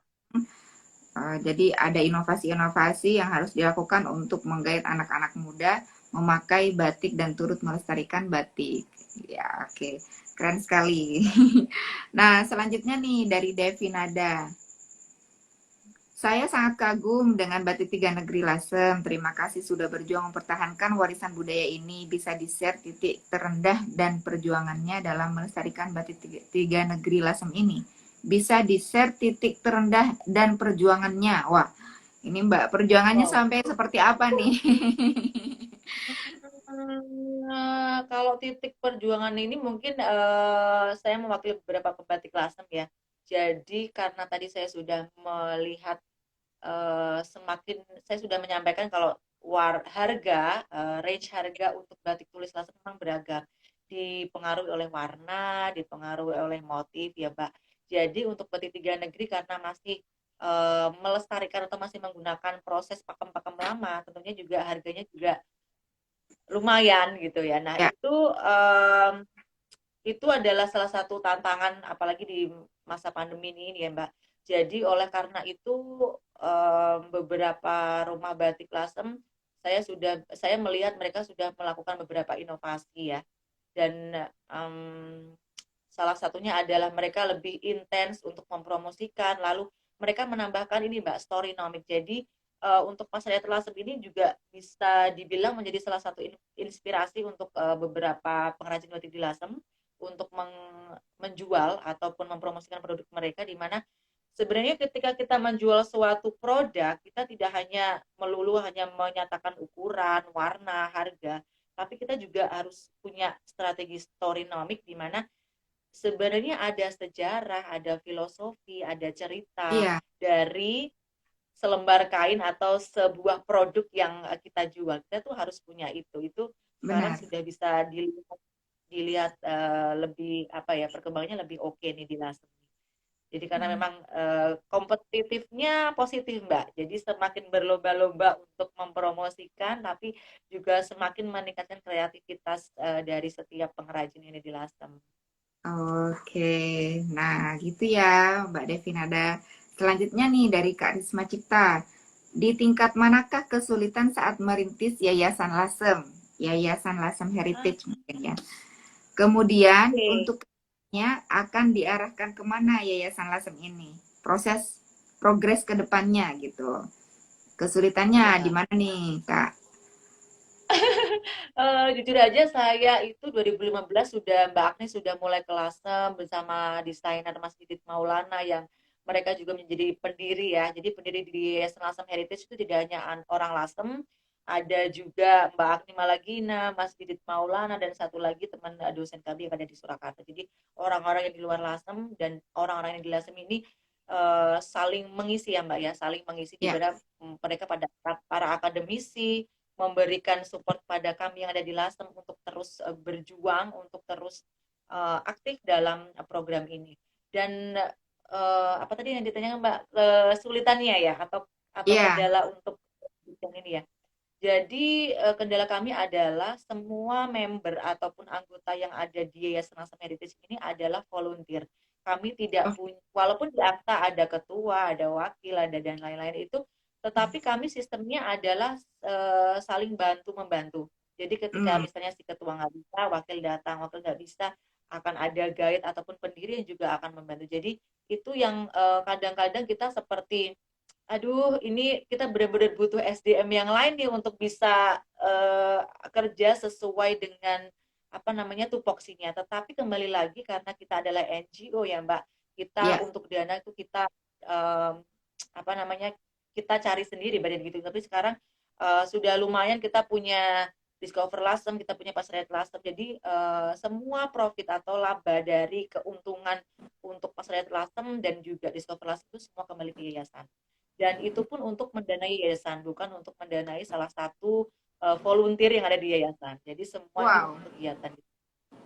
Nah, Jadi ada inovasi-inovasi yang harus dilakukan untuk menggait anak-anak muda memakai batik dan turut melestarikan batik. Ya, oke. Keren sekali. Nah, selanjutnya nih dari Devi Nada. Saya sangat kagum dengan Batik Tiga Negeri Lasem. Terima kasih sudah berjuang mempertahankan warisan budaya ini. Bisa di-share titik terendah dan perjuangannya dalam melestarikan Batik Tiga Negeri Lasem ini. Bisa di-share titik terendah dan perjuangannya. Wah, ini Mbak, perjuangannya wow. sampai seperti apa nih? Kalau titik perjuangan ini mungkin saya mewakili beberapa pembatik lasem ya. Jadi karena tadi saya sudah melihat semakin saya sudah menyampaikan kalau range harga untuk batik tulis lasem memang beragam, dipengaruhi oleh warna, dipengaruhi oleh motif ya Mbak. Jadi untuk batik tiga negeri karena masih melestarikan atau masih menggunakan proses pakem-pakem lama, tentunya juga harganya juga lumayan gitu ya. Nah, Ya, itu adalah salah satu tantangan apalagi di masa pandemi ini ya, Mbak. Jadi oleh karena itu beberapa rumah batik Lasem saya melihat mereka sudah melakukan beberapa inovasi ya. Dan salah satunya adalah mereka lebih intens untuk mempromosikan, lalu mereka menambahkan ini Mbak, storynomic. Jadi untuk Pasar Lasem ini juga bisa dibilang menjadi salah satu inspirasi untuk beberapa pengrajin batik di Lasem untuk menjual ataupun mempromosikan produk mereka, di mana sebenarnya ketika kita menjual suatu produk kita tidak hanya melulu hanya menyatakan ukuran, warna, harga, tapi kita juga harus punya strategi storynomic di mana sebenarnya ada sejarah, ada filosofi, ada cerita iya, dari selembar kain atau sebuah produk yang kita jual. Kita tuh harus punya itu. Itu sekarang benar. sudah bisa dilihat lebih apa ya, perkembangannya lebih oke nih di Lasem. Jadi karena memang kompetitifnya positif Mbak. Jadi semakin berlomba-lomba untuk mempromosikan, tapi juga semakin meningkatkan kreativitas dari setiap pengrajin ini di Lasem. Oke, nah gitu ya Mbak Devinada. Selanjutnya nih dari Kak Risma Cipta. Di tingkat manakah kesulitan saat merintis Yayasan Lasem? Yayasan Lasem Ah, Heritage mungkin ya. Kemudian oke. untuk kedepannya akan diarahkan kemana Yayasan Lasem ini? Proses progres ke depannya gitu. Kesulitannya di Ya, mana nih Kak? jujur aja saya itu 2015 sudah Mbak Agnes sudah mulai ke Lasem bersama desainer Mas Didit Maulana yang mereka juga menjadi pendiri ya. Jadi pendiri di Yayasan Lasem Heritage itu tidak hanya orang Lasem, ada juga Mbak Agni Malagina, Mas Didit Maulana dan satu lagi teman dosen kami yang ada di Surakarta. Jadi orang-orang yang di luar Lasem dan orang-orang yang di Lasem ini saling mengisi ya Mbak ya, saling mengisi di Ya, mana mereka pada para akademisi memberikan support pada kami yang ada di Lasem untuk terus berjuang, untuk terus aktif dalam program ini. Dan apa tadi yang ditanya Mbak, kesulitannya ya atau iya, kendala untuk ini ya. Jadi kendala kami adalah semua member ataupun anggota yang ada di Yayasan Asam Heritage ini adalah volunteer. Kami tidak oh, punya, walaupun di akta ada ketua, ada wakil, ada dan lain-lain itu, tetapi kami sistemnya adalah saling bantu membantu. Jadi ketika Hmm, misalnya si ketua nggak bisa, wakil datang, wakil nggak bisa, akan ada guide ataupun pendiri yang juga akan membantu. Jadi itu yang kadang-kadang kita seperti, aduh ini kita benar-benar butuh SDM yang lain nih untuk bisa kerja sesuai dengan apa namanya tupoksinya. Tetapi kembali lagi karena kita adalah NGO ya Mbak, kita ya, untuk dana itu kita em, apa namanya kita cari sendiri badan gitu. Tapi sekarang sudah lumayan kita punya Discover Lasem, kita punya Pasaraya Lasem. Jadi semua profit atau laba dari keuntungan untuk Pasaraya Lasem dan juga Discover Lasem itu semua kembali ke yayasan. Dan itu pun untuk mendanai yayasan, bukan untuk mendanai salah satu volunteer yang ada di yayasan. Jadi semua ini wow, untuk kegiatan.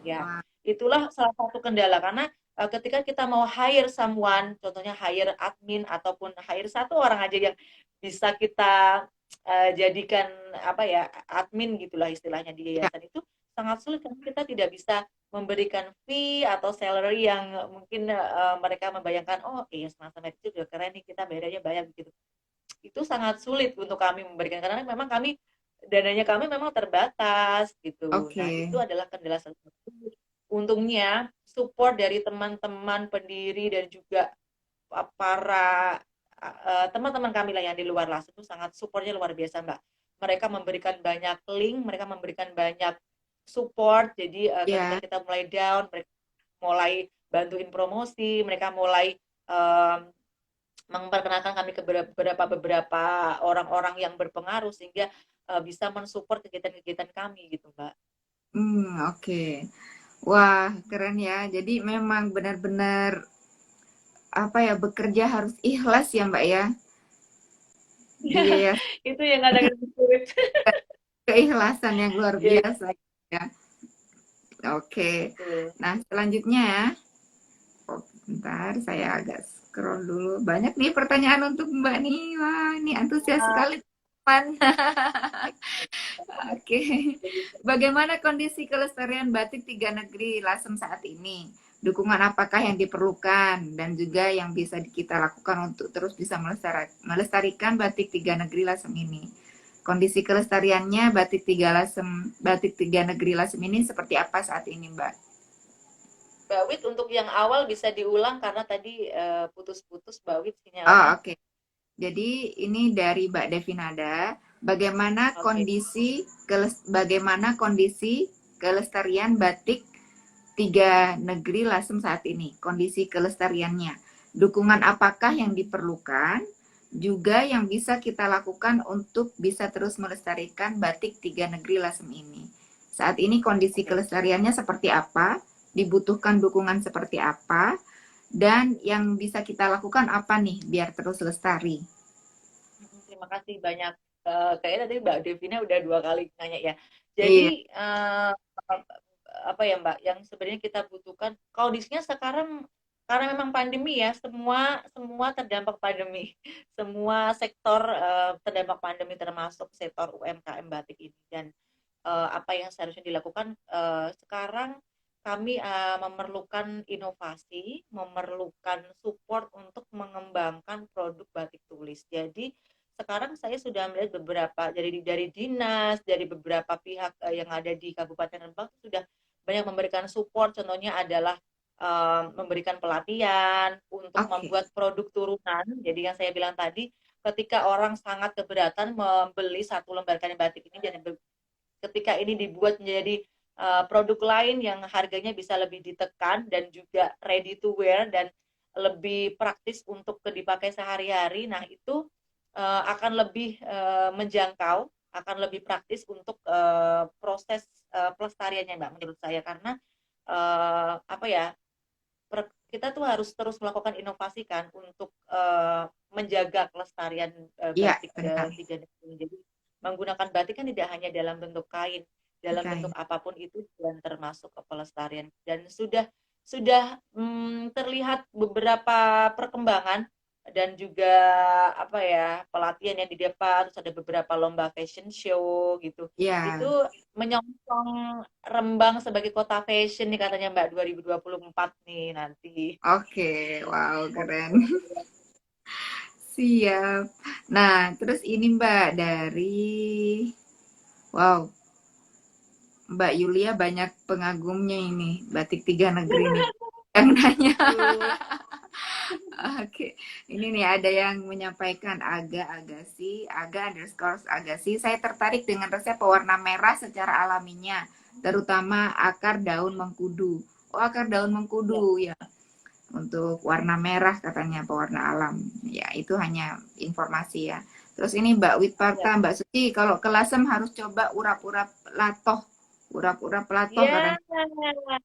Ya, wah, itulah salah satu kendala karena ketika kita mau hire someone, contohnya hire admin ataupun hire satu orang aja yang bisa kita jadikan apa ya admin gitulah istilahnya di ya, yayasan itu sangat sulit karena kita tidak bisa memberikan fee atau salary yang mungkin mereka membayangkan oh iya semacam itu udah keren nih kita bayarnya banyak gitu itu sangat sulit untuk kami memberikan karena memang kami dananya kami memang terbatas gitu. Nah, oke, itu adalah kendala satu. Untungnya support dari teman-teman pendiri dan juga para teman-teman kami lah yang di luar las itu sangat supportnya luar biasa Mbak. Mereka memberikan banyak link, mereka memberikan banyak support. Jadi ketika ya, kita mulai down, mereka mulai bantuin promosi, mereka mulai um, memperkenalkan kami ke beberapa orang-orang yang berpengaruh sehingga bisa mensupport kegiatan-kegiatan kami gitu Mbak. oke. Wah, keren ya. Jadi memang benar-benar apa ya, bekerja harus ikhlas ya, Mbak ya. Di yayasan Itu yang kadang-kadang sulit. keikhlasan yang luar Iya, biasa ya. Oke. betul. Nah, selanjutnya ya. Oh, bentar, saya agak scroll dulu. Banyak nih pertanyaan untuk Mbak nih. Wah, ini antusias sekali, teman. Oke. Bagaimana kondisi kelestarian batik tiga negeri Lasem saat ini? Dukungan apakah yang diperlukan dan juga yang bisa kita lakukan untuk terus bisa melestarikan batik tiga negeri Lasem ini? Kondisi kelestariannya batik tiga negeri Lasem ini seperti apa saat ini, Mbak? Mbak Wit untuk yang awal bisa diulang karena tadi putus-putus Mbak Wit Oh, sinyalnya. oke. Jadi ini dari Mbak Devinada, Oke. bagaimana kondisi kelestarian batik tiga negeri Lasem saat ini, kondisi kelestariannya. Dukungan apakah yang diperlukan, juga yang bisa kita lakukan untuk bisa terus melestarikan batik tiga negeri Lasem ini. Saat ini kondisi Oke. kelestariannya seperti apa, dibutuhkan dukungan seperti apa, dan yang bisa kita lakukan apa nih biar terus lestari. Terima kasih banyak. Kayaknya tadi Mbak Devina udah 2 kali nanya ya. Iya, Jadi apa ya Mbak, yang sebenarnya kita butuhkan kondisinya sekarang karena memang pandemi ya, semua semua terdampak pandemi, semua sektor terdampak pandemi termasuk sektor UMKM batik ini dan apa yang seharusnya dilakukan sekarang kami memerlukan inovasi, memerlukan support untuk mengembangkan produk batik tulis. Jadi sekarang saya sudah melihat beberapa dari dinas, dari beberapa pihak yang ada di Kabupaten Rembang sudah banyak memberikan support. Contohnya adalah memberikan pelatihan untuk oke. membuat produk turunan. Jadi yang saya bilang tadi, ketika orang sangat keberatan membeli satu lembar kain batik ini dan ketika ini dibuat menjadi produk lain yang harganya bisa lebih ditekan dan juga ready to wear dan lebih praktis untuk dipakai sehari-hari. Nah, itu akan lebih menjangkau, akan lebih praktis untuk proses pelestariannya, Mbak, menurut saya karena apa ya? Kita tuh harus terus melakukan inovasi kan untuk menjaga kelestarian Iya, batik benar. tiga negeri ini. Jadi menggunakan batik kan tidak hanya dalam bentuk kain, dalam bentuk Oke. apapun itu dan termasuk ke pelestarian. Dan sudah terlihat beberapa perkembangan dan juga apa ya pelatihan yang didapat, terus ada beberapa lomba fashion show gitu. Itu Ya, menyongsong Rembang sebagai kota fashion nih katanya Mbak 2024 nih nanti. oke. Wow, keren. Siap. Nah, terus ini Mbak dari wow. Mbak Yulia banyak pengagumnya ini, batik tiga negeri nih. Yang nanya. Aduh. Oke, ini nih ada yang menyampaikan aga_agasi. Saya tertarik dengan resep pewarna merah secara alaminya, terutama akar daun mengkudu. Oh, akar daun Ya, mengkudu ya, untuk warna merah katanya pewarna alam. Ya, itu hanya informasi ya. Terus ini Mbak ya. Witparta, Mbak Suci, kalau ke Lasem harus coba urap-urap latoh. Urap-urap latoh Ya, katanya.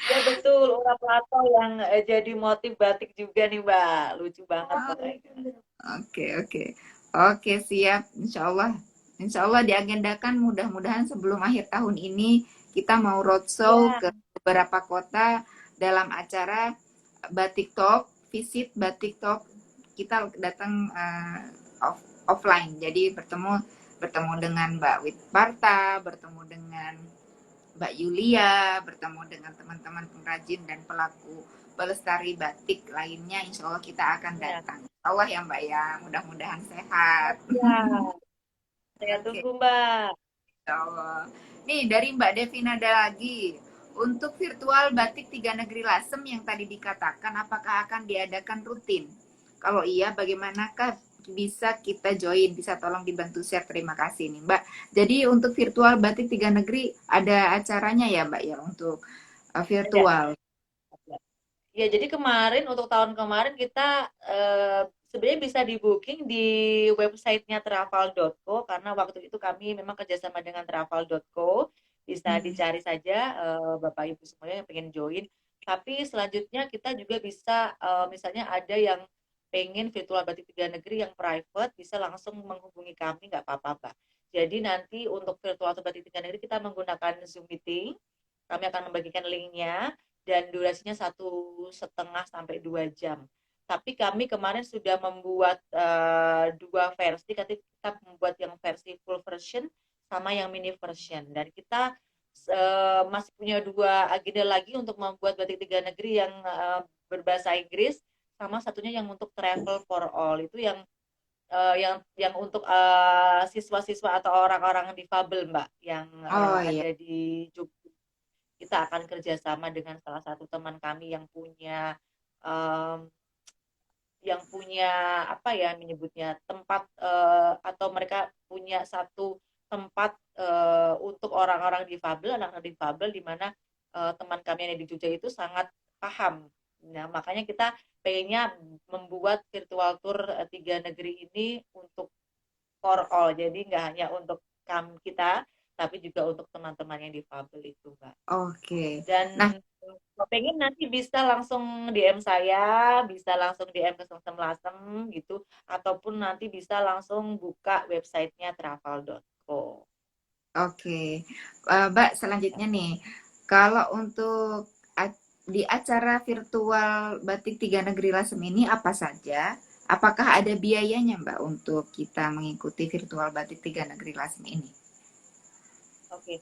ya betul. Urap lato yang jadi motif batik juga nih, Mbak. Lucu banget pokoknya. Oke, oke. Oke, siap. Insya Allah diagendakan mudah-mudahan sebelum akhir tahun ini kita mau roadshow Ya, ke beberapa kota dalam acara Batik Talk, visit Batik Talk. Kita datang offline. Jadi bertemu bertemu dengan Mbak Witparta, bertemu dengan Mbak Yulia, bertemu dengan teman-teman pengrajin dan pelaku pelestari batik lainnya. Insya Allah kita akan ya. datang. Insya Allah ya Mbak ya, mudah-mudahan sehat. Ya, saya Oke, tunggu, Mbak. Insya Allah. Nih dari Mbak Devina ada lagi. Untuk virtual batik tiga negeri Lasem yang tadi dikatakan, apakah akan diadakan rutin? Kalau iya, bagaimanakah bisa kita join? Bisa tolong dibantu share. Terima kasih nih Mbak. Jadi untuk virtual batik tiga negeri ada acaranya ya Mbak ya untuk Ada. virtual. Ya, jadi kemarin untuk tahun kemarin kita sebenarnya bisa di booking di websitenya travel.co karena waktu itu kami memang kerjasama dengan travel.co. Bisa Hmm. dicari saja Bapak Ibu semuanya yang pengen join. Tapi selanjutnya kita juga bisa misalnya ada yang pengen virtual batik tiga negeri yang private bisa langsung menghubungi kami nggak apa-apa, Mbak. Jadi nanti untuk virtual batik tiga negeri kita menggunakan Zoom meeting. Kami akan membagikan linknya dan durasinya 1,5 sampai 2 jam. Tapi kami kemarin sudah membuat dua versi, kita membuat yang versi full version sama yang mini version. Dan kita masih punya dua agenda lagi untuk membuat batik tiga negeri yang berbahasa Inggris, sama satunya yang untuk travel for all itu yang untuk siswa-siswa atau orang-orang difabel, Mbak, yang Oh iya. ada di Jogja. Kita akan kerjasama dengan salah satu teman kami um, yang punya apa ya menyebutnya tempat atau mereka punya satu tempat untuk orang-orang difabel, anak-anak difabel di mana teman kami yang di Jogja itu sangat paham. Nah, makanya kita pengennya membuat virtual tour tiga negeri ini untuk for all. Jadi nggak hanya untuk kami kita, tapi juga untuk teman-teman yang difabel itu, Mbak. Oke. Nah, Dan kalau pengen nanti bisa langsung DM saya, bisa langsung DM ke Semsem Lasem gitu, ataupun nanti bisa langsung buka websitenya travel.co. oke. Mbak, selanjutnya nih, kalau untuk di acara virtual Batik Tiga Negeri Lasem ini apa saja? Apakah ada biayanya Mbak untuk kita mengikuti virtual Batik Tiga Negeri Lasem ini? Oke.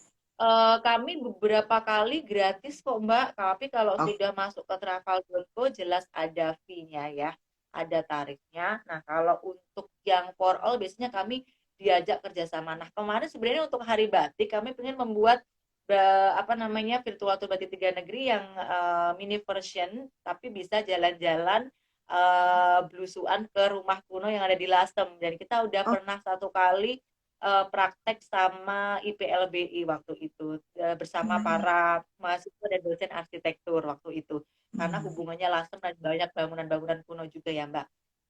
Kami beberapa kali gratis kok, Mbak. Tapi kalau Oh, sudah masuk ke travel.co jelas ada fee-nya ya, ada tarifnya. Nah, kalau untuk yang for all biasanya kami diajak kerjasama. Nah, kemarin sebenarnya untuk Hari Batik kami pengen membuat apa namanya virtual tour batik tiga negeri yang mini version, tapi bisa jalan-jalan belusuan ke rumah kuno yang ada di Lasem. Dan kita udah oh, pernah satu kali praktek sama IPLBI waktu itu bersama hmm, para mahasiswa dan dosen arsitektur waktu itu karena hmm. hubungannya langsung dan banyak bangunan-bangunan kuno juga ya Mbak.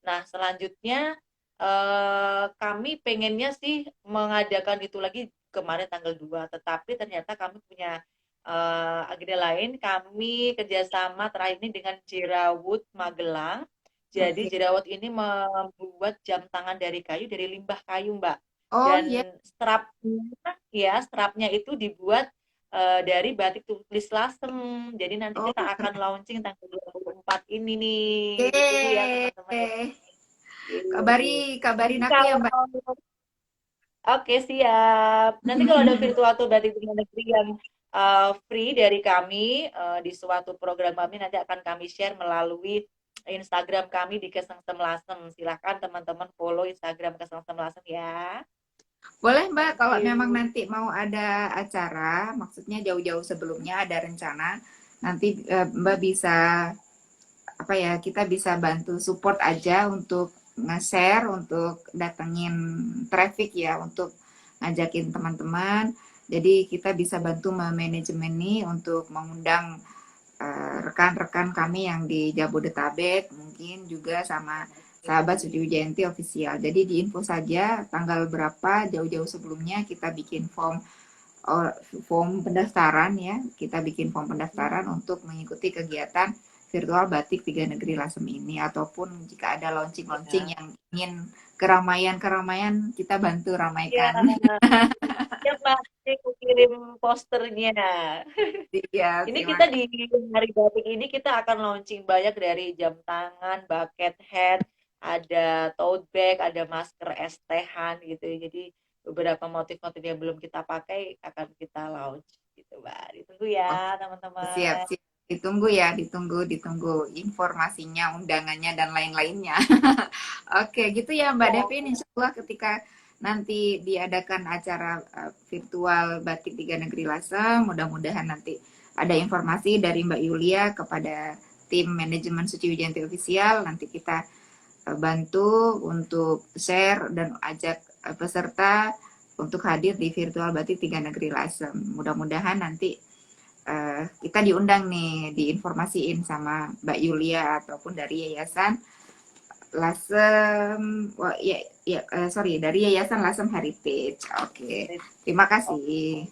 Nah selanjutnya kami pengennya sih mengadakan itu lagi kemarin tanggal 2, tetapi ternyata kami punya agenda lain. Kami kerjasama terakhir ini dengan Jerawut Magelang. Jadi Oke. Jerawat ini membuat jam tangan dari kayu, dari limbah kayu, Mbak. Oh Dan iya. strapnya itu dibuat dari batik tulis lasem. Jadi nanti Oh, kita akan keren. launching tanggal 24 ini nih. Ditunggu ya teman-teman ya. Yeay. Yeay. Nanti Kabarin aku ya kalau Mbak. Oke, siap. Nanti kalau ada virtual tour batik di negeri yang free dari kami di suatu program kami nanti akan kami share melalui Instagram kami di Kesengsem Lasem. Silahkan teman-teman follow Instagram Kesengsem Lasem ya. Boleh Mbak, kalau Oke. memang nanti mau ada acara, maksudnya jauh-jauh sebelumnya ada rencana, nanti Mbak bisa apa ya, kita bisa bantu support aja untuk nge-share, untuk datengin traffic ya, untuk ngajakin teman-teman. Jadi kita bisa bantu memanajemen nih untuk mengundang rekan-rekan kami yang di Jabodetabek, mungkin juga sama sahabat Suci Wijayanti official. Jadi diinfo saja tanggal berapa jauh-jauh sebelumnya kita bikin oh, form pendaftaran ya. Kita bikin form pendaftaran untuk mengikuti kegiatan virtual Batik Tiga Negeri Lasem ini, ataupun jika ada launching-launching Ya. yang ingin keramaian-keramaian, kita bantu Ya, ramaikan. ya pasti aku kirim posternya. Iya, Ini terima kita kasih. di Hari Batik ini kita akan launching banyak dari jam tangan, bucket hat, ada tote bag, ada masker estehan gitu. Jadi beberapa motif-motif yang belum kita pakai akan kita launch gitu, Mbak. Ditunggu Oke, ya, siap, teman-teman. siap. Ditunggu ya, ditunggu informasinya, undangannya, dan lain-lainnya. Oke, gitu ya Mbak Ya, Devin. Insya Allah ketika nanti diadakan acara virtual Batik Tiga Negeri Lasem, mudah-mudahan nanti ada informasi dari Mbak Yulia kepada tim manajemen Suci Wijayanti Official. Nanti kita bantu untuk share dan ajak peserta untuk hadir di virtual Batik Tiga Negeri Lasem. Mudah-mudahan nanti kita diundang nih, diinformasiin sama Mbak Yulia ataupun dari Yayasan Lasem, sorry, dari Yayasan Lasem Heritage. Oke, terima kasih.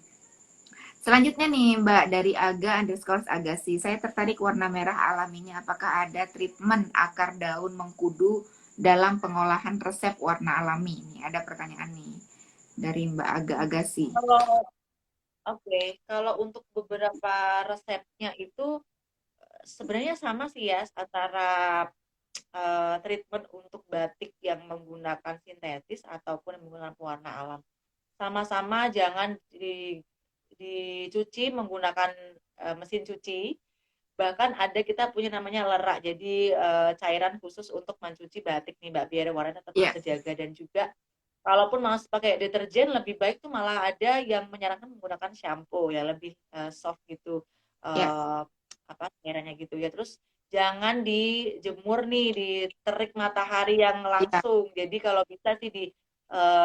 Selanjutnya nih Mbak, dari Aga_Agasi, saya tertarik warna merah alaminya. Apakah ada treatment akar daun mengkudu dalam pengolahan resep warna alami? Ini ada pertanyaan nih dari Mbak Aga_Agasi. kalau oke, kalau untuk beberapa resepnya itu sebenarnya sama sih ya antara treatment untuk batik yang menggunakan sintetis ataupun yang menggunakan pewarna alam. Sama-sama jangan dicuci menggunakan mesin cuci. Bahkan ada kita punya namanya lerak, jadi cairan khusus untuk mencuci batik nih Mbak, biar warnanya tetap Ya, terjaga. Dan juga kalaupun masih pakai deterjen, lebih baik tuh malah ada yang menyarankan menggunakan shampoo ya, lebih soft gitu ya, uh, apa cairannya gitu ya. Terus jangan dijemur nih di terik matahari yang ya. langsung. Jadi kalau bisa sih di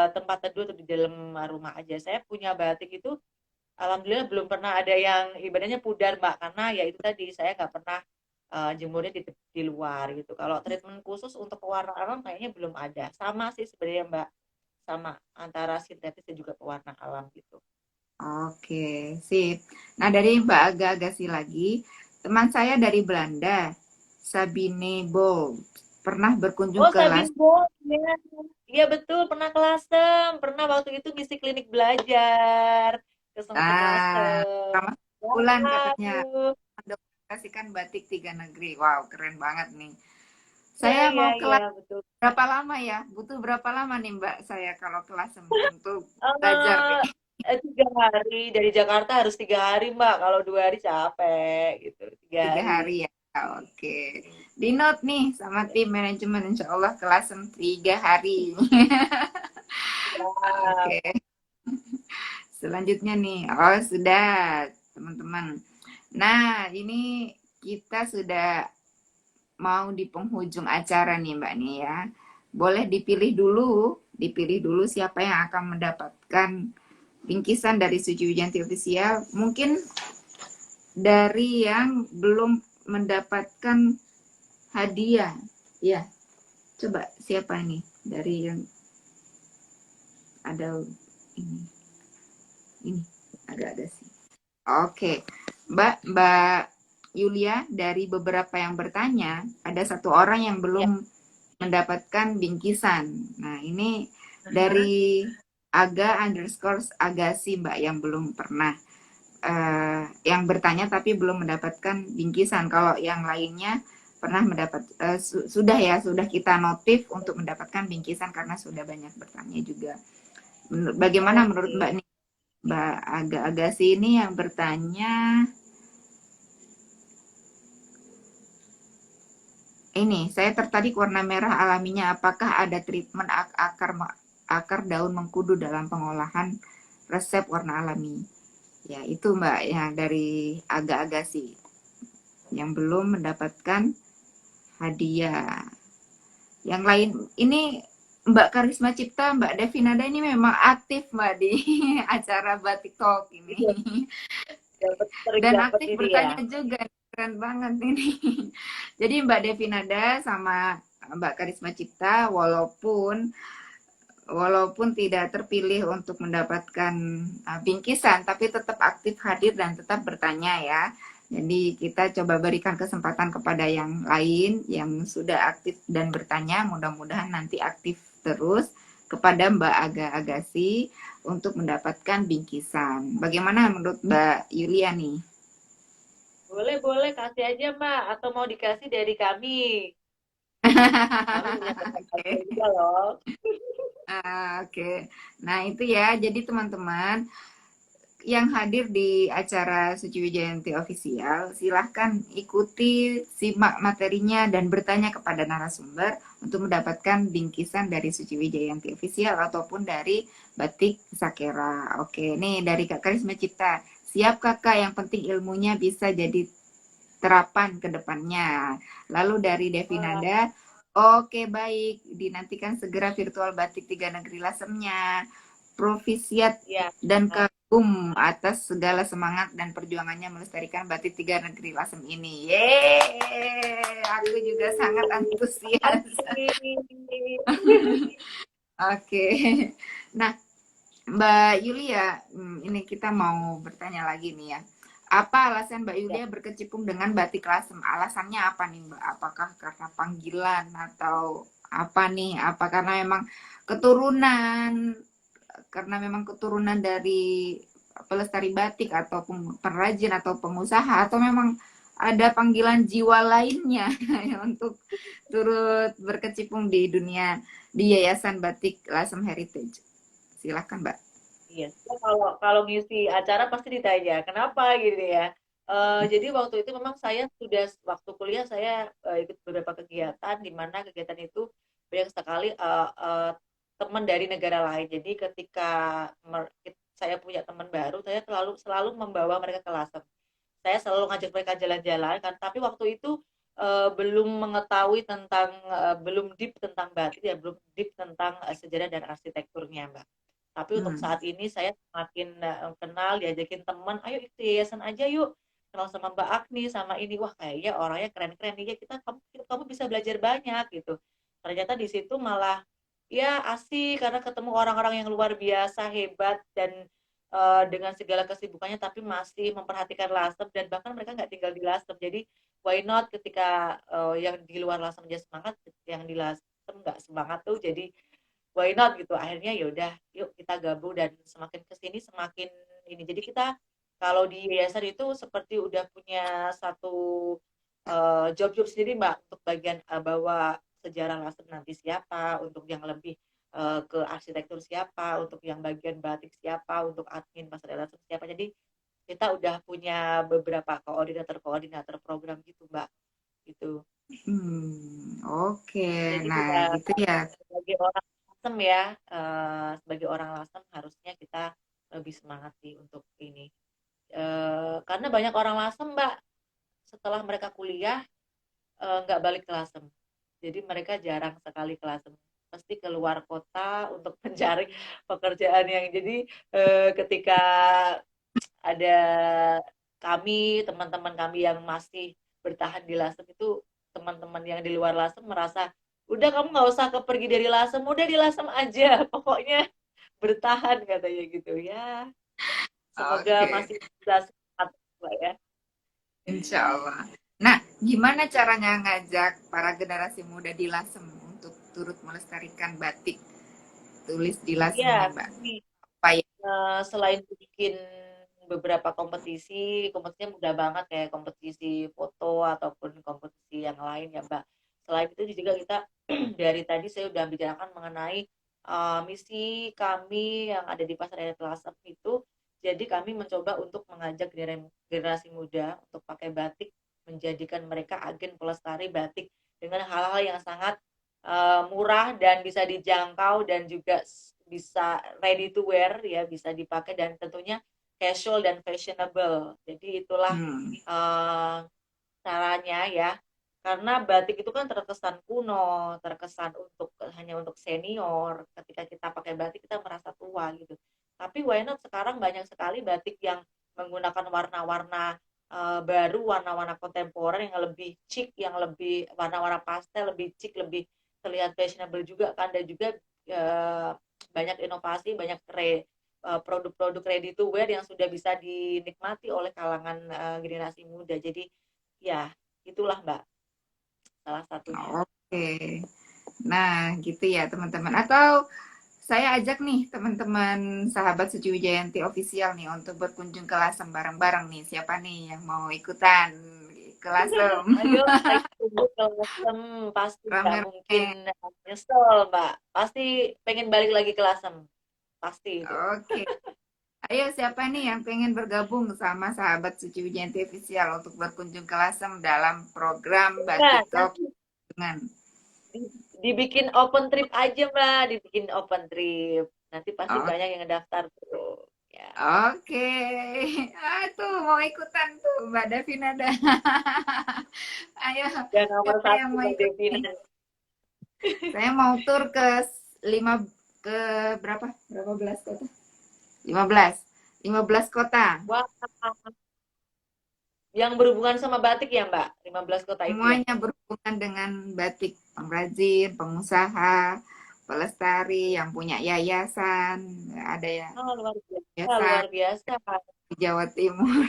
tempat teduh atau di dalam rumah aja. Saya punya batik itu alhamdulillah belum pernah ada yang ibaratnya pudar Mbak, karena ya itu tadi saya nggak pernah jemurnya di luar gitu. Kalau treatment khusus untuk pewarna alam kayaknya belum ada. Sama sih sebenarnya Mbak, sama antara sintetis dan juga pewarna alam gitu. Oke, sip. Nah, dari Mbak Aga-Agasi lagi, teman saya dari Belanda, Sabine Bold, pernah berkunjung Oh, ke Sabin Bo, ya. Iya betul, pernah ke Lasem. Pernah waktu itu ngisi klinik belajar ke Ah, Lasem. selama bulan katanya Waduh. mendokumentasikan batik tiga negeri. Wow, keren banget nih. Iya, Saya iya, mau iya, kelas betul. berapa lama ya? Butuh berapa lama nih Mbak saya kalau kelas untuk belajar Eh, nih? 3 hari dari Jakarta harus 3 hari Mbak. Kalau 2 hari capek gitu. tiga Tiga hari. hari ya. Oke. Di note nih sama tim manajemen, insya Allah kelas 3 hari. Ya. Oke. Selanjutnya nih, oh sudah teman-teman. Nah, ini kita sudah mau di penghujung acara nih Mbak nih ya. Boleh dipilih dulu siapa yang akan mendapatkan bingkisan dari Suci Wijanti Official. Mungkin dari yang belum mendapatkan hadiah. Ya, coba siapa nih dari yang ada ini. Ini agak-agak sih. Oke, Mbak Yulia, dari beberapa yang bertanya, ada satu orang yang Ya. belum mendapatkan bingkisan. Nah, ini Aha. dari Aga_Agasi Mbak yang belum pernah yang bertanya tapi belum mendapatkan bingkisan. Kalau yang lainnya pernah mendapat sudah ya, sudah kita notif untuk mendapatkan bingkisan karena sudah banyak bertanya juga. Bagaimana menurut Oke. Mbak nih? Mbak Aga-Agasi ini yang bertanya, ini saya tertarik warna merah alaminya, apakah ada treatment akar akar daun mengkudu dalam pengolahan resep warna alami. Ya, itu Mbak yang dari agak-agak sih yang belum mendapatkan hadiah. Yang lain ini Mbak Karisma Cipta, Mbak Devinada ini memang aktif Mbak di acara Batik Talk ini. Sering Dan dapat aktif ini ya. bertanya juga, keren banget ini. Jadi Mbak Devinada sama Mbak Karisma Cipta, walaupun tidak terpilih untuk mendapatkan bingkisan, tapi tetap aktif hadir dan tetap bertanya ya. Jadi kita coba berikan kesempatan kepada yang lain yang sudah aktif dan bertanya, mudah-mudahan nanti aktif terus kepada Mbak Aga Agassi untuk mendapatkan bingkisan. Bagaimana menurut Mbak Yulia nih? Boleh, kasih aja Mbak, atau mau dikasih dari kami. Kami punya Oke. sponsor juga loh. Oke. Nah, itu ya. Jadi teman-teman yang hadir di acara Suci Wijayanti Official, silahkan ikuti, simak materinya, dan bertanya kepada narasumber untuk mendapatkan bingkisan dari Suci Wijayanti Official ataupun dari Batik Sakera. Oke, nih dari Kak Karisma Cipta. Siap kakak, yang penting ilmunya bisa jadi terapan ke depannya. Lalu dari Wah, Devinanda, oke baik, dinantikan segera virtual Batik Tiga Negeri Lasemnya. Provisiat ya. dan kagum atas segala semangat dan perjuangannya melestarikan Batik Tiga Negeri Lasem ini. Yeay, aku juga sangat antusias. Oke, nah Mbak Yulia, ini kita mau bertanya lagi nih ya. Apa alasan Mbak Ya. Yulia berkecimpung dengan batik lasem? Alasannya apa nih Mbak? Apakah karena panggilan atau apa nih? Apa karena memang keturunan? Karena memang keturunan dari pelestari batik ataupun pengrajin atau pengusaha atau memang ada panggilan jiwa lainnya untuk turut berkecimpung di dunia di Yayasan Batik Lasem Heritage. Silakan Mbak. Iya, so, kalau ngisi acara pasti ditanya kenapa gitu ya. Jadi waktu itu memang saya sudah waktu kuliah saya ikut beberapa kegiatan di mana kegiatan itu banyak sekali teman dari negara lain. Jadi ketika saya punya teman baru, saya selalu selalu membawa mereka ke Lasem. Saya selalu ngajak mereka jalan-jalan kan. Tapi waktu itu belum mengetahui tentang belum deep tentang batik ya, belum deep tentang sejarah dan arsitekturnya, Mbak. Tapi untuk Hmm. saat ini saya semakin kenal, diajakin teman, ayo ikut yayasan aja yuk. Kenal sama Mbak Agni, sama ini, wah kayaknya orangnya keren-keren nih, ya kamu bisa belajar banyak gitu. Ternyata di situ malah ya asik karena ketemu orang-orang yang luar biasa hebat dan dengan segala kesibukannya tapi masih memperhatikan Lasem dan bahkan mereka nggak tinggal di Lasem. Jadi why not ketika yang di luar Lasem aja semangat, yang di Lasem nggak semangat tuh jadi why not gitu, akhirnya yaudah yuk kita gabung dan semakin kesini semakin ini, jadi kita kalau di yayasan itu seperti udah punya satu job-job sendiri Mbak untuk bagian bawa sejarah Lasem nanti siapa, untuk yang lebih ke arsitektur siapa, untuk yang bagian batik siapa, untuk admin pasar Lasem siapa, jadi kita udah punya beberapa koordinator program gitu Mbak gitu. Oke. Jadi Nah, kita gitu ya. sebagai orang Lasem ya, sebagai orang Lasem harusnya kita lebih semangat sih untuk ini. Karena banyak orang Lasem, Mbak, setelah mereka kuliah nggak balik ke Lasem. Jadi mereka jarang sekali ke Lasem. Pasti keluar kota untuk mencari pekerjaan yang jadi ketika ada teman-teman kami yang masih bertahan di Lasem itu, teman-teman yang di luar Lasem merasa udah kamu nggak usah pergi dari Lasem, udah di Lasem aja pokoknya bertahan katanya gitu ya, semoga Oke, masih bisa sehat Mbak ya. insya Allah. Nah, gimana caranya ngajak para generasi muda di Lasem untuk turut melestarikan batik tulis di Lasemnya, Ya Mbak? kami Apa ya? selain bikin beberapa kompetisinya mudah banget kayak kompetisi foto ataupun kompetisi yang lain ya Mbak. Selain itu juga kita dari tadi saya udah bicarakan mengenai misi kami yang ada di Pasar Air Lasem itu. Jadi kami mencoba untuk mengajak generasi muda untuk pakai batik, menjadikan mereka agen pelestari batik dengan hal-hal yang sangat murah dan bisa dijangkau dan juga bisa ready to wear ya, bisa dipakai dan tentunya casual dan fashionable. Jadi itulah Hmm. uh, caranya ya. Karena batik itu kan terkesan kuno, terkesan hanya untuk senior. Ketika kita pakai batik kita merasa tua gitu. Tapi why not sekarang banyak sekali batik yang menggunakan warna-warna baru, warna-warna kontemporer yang lebih chic, yang lebih warna-warna pastel, lebih chic, lebih terlihat fashionable juga kan, dan juga banyak inovasi, banyak produk-produk ready to wear yang sudah bisa dinikmati oleh kalangan generasi muda. Jadi ya itulah Mbak salah satunya. Oke. Nah, gitu ya teman-teman. Atau saya ajak nih teman-teman sahabat Suci Wijayanti official nih untuk berkunjung ke Lasem bareng-bareng nih. Siapa nih yang mau ikutan ke Lasem? Ayo saya tunggu ke Lasem, pasti nggak mungkin Rame-rame. nyesel Mbak. Pasti pengen balik lagi ke Lasem, pasti itu. Oke. Ayo siapa nih yang pengen bergabung sama sahabat Suci Wijayanti official untuk berkunjung ke Lasem dalam program Nah, Batik Talk nanti dengan dibikin open trip aja Mbak, dibikin open trip. Nanti pasti Oh, banyak yang ngedaftar tuh. Ya. oke. Ah, tuh mau ikutan tuh Mbak Davina dah. Ayo, Dan nomor siapa yang satu mau Mbak ikut Devina. nih? Saya mau tur ke lima ke berapa? Berapa belas kota? 15. 15 kota. Wah, yang berhubungan sama batik ya Mbak, 15 kota itu ya. Semuanya berhubungan dengan batik, pengrajin, pengusaha, pelestari, yang punya yayasan, ada ya Oh, luar biasa, yayasan luar biasa. di Jawa Timur.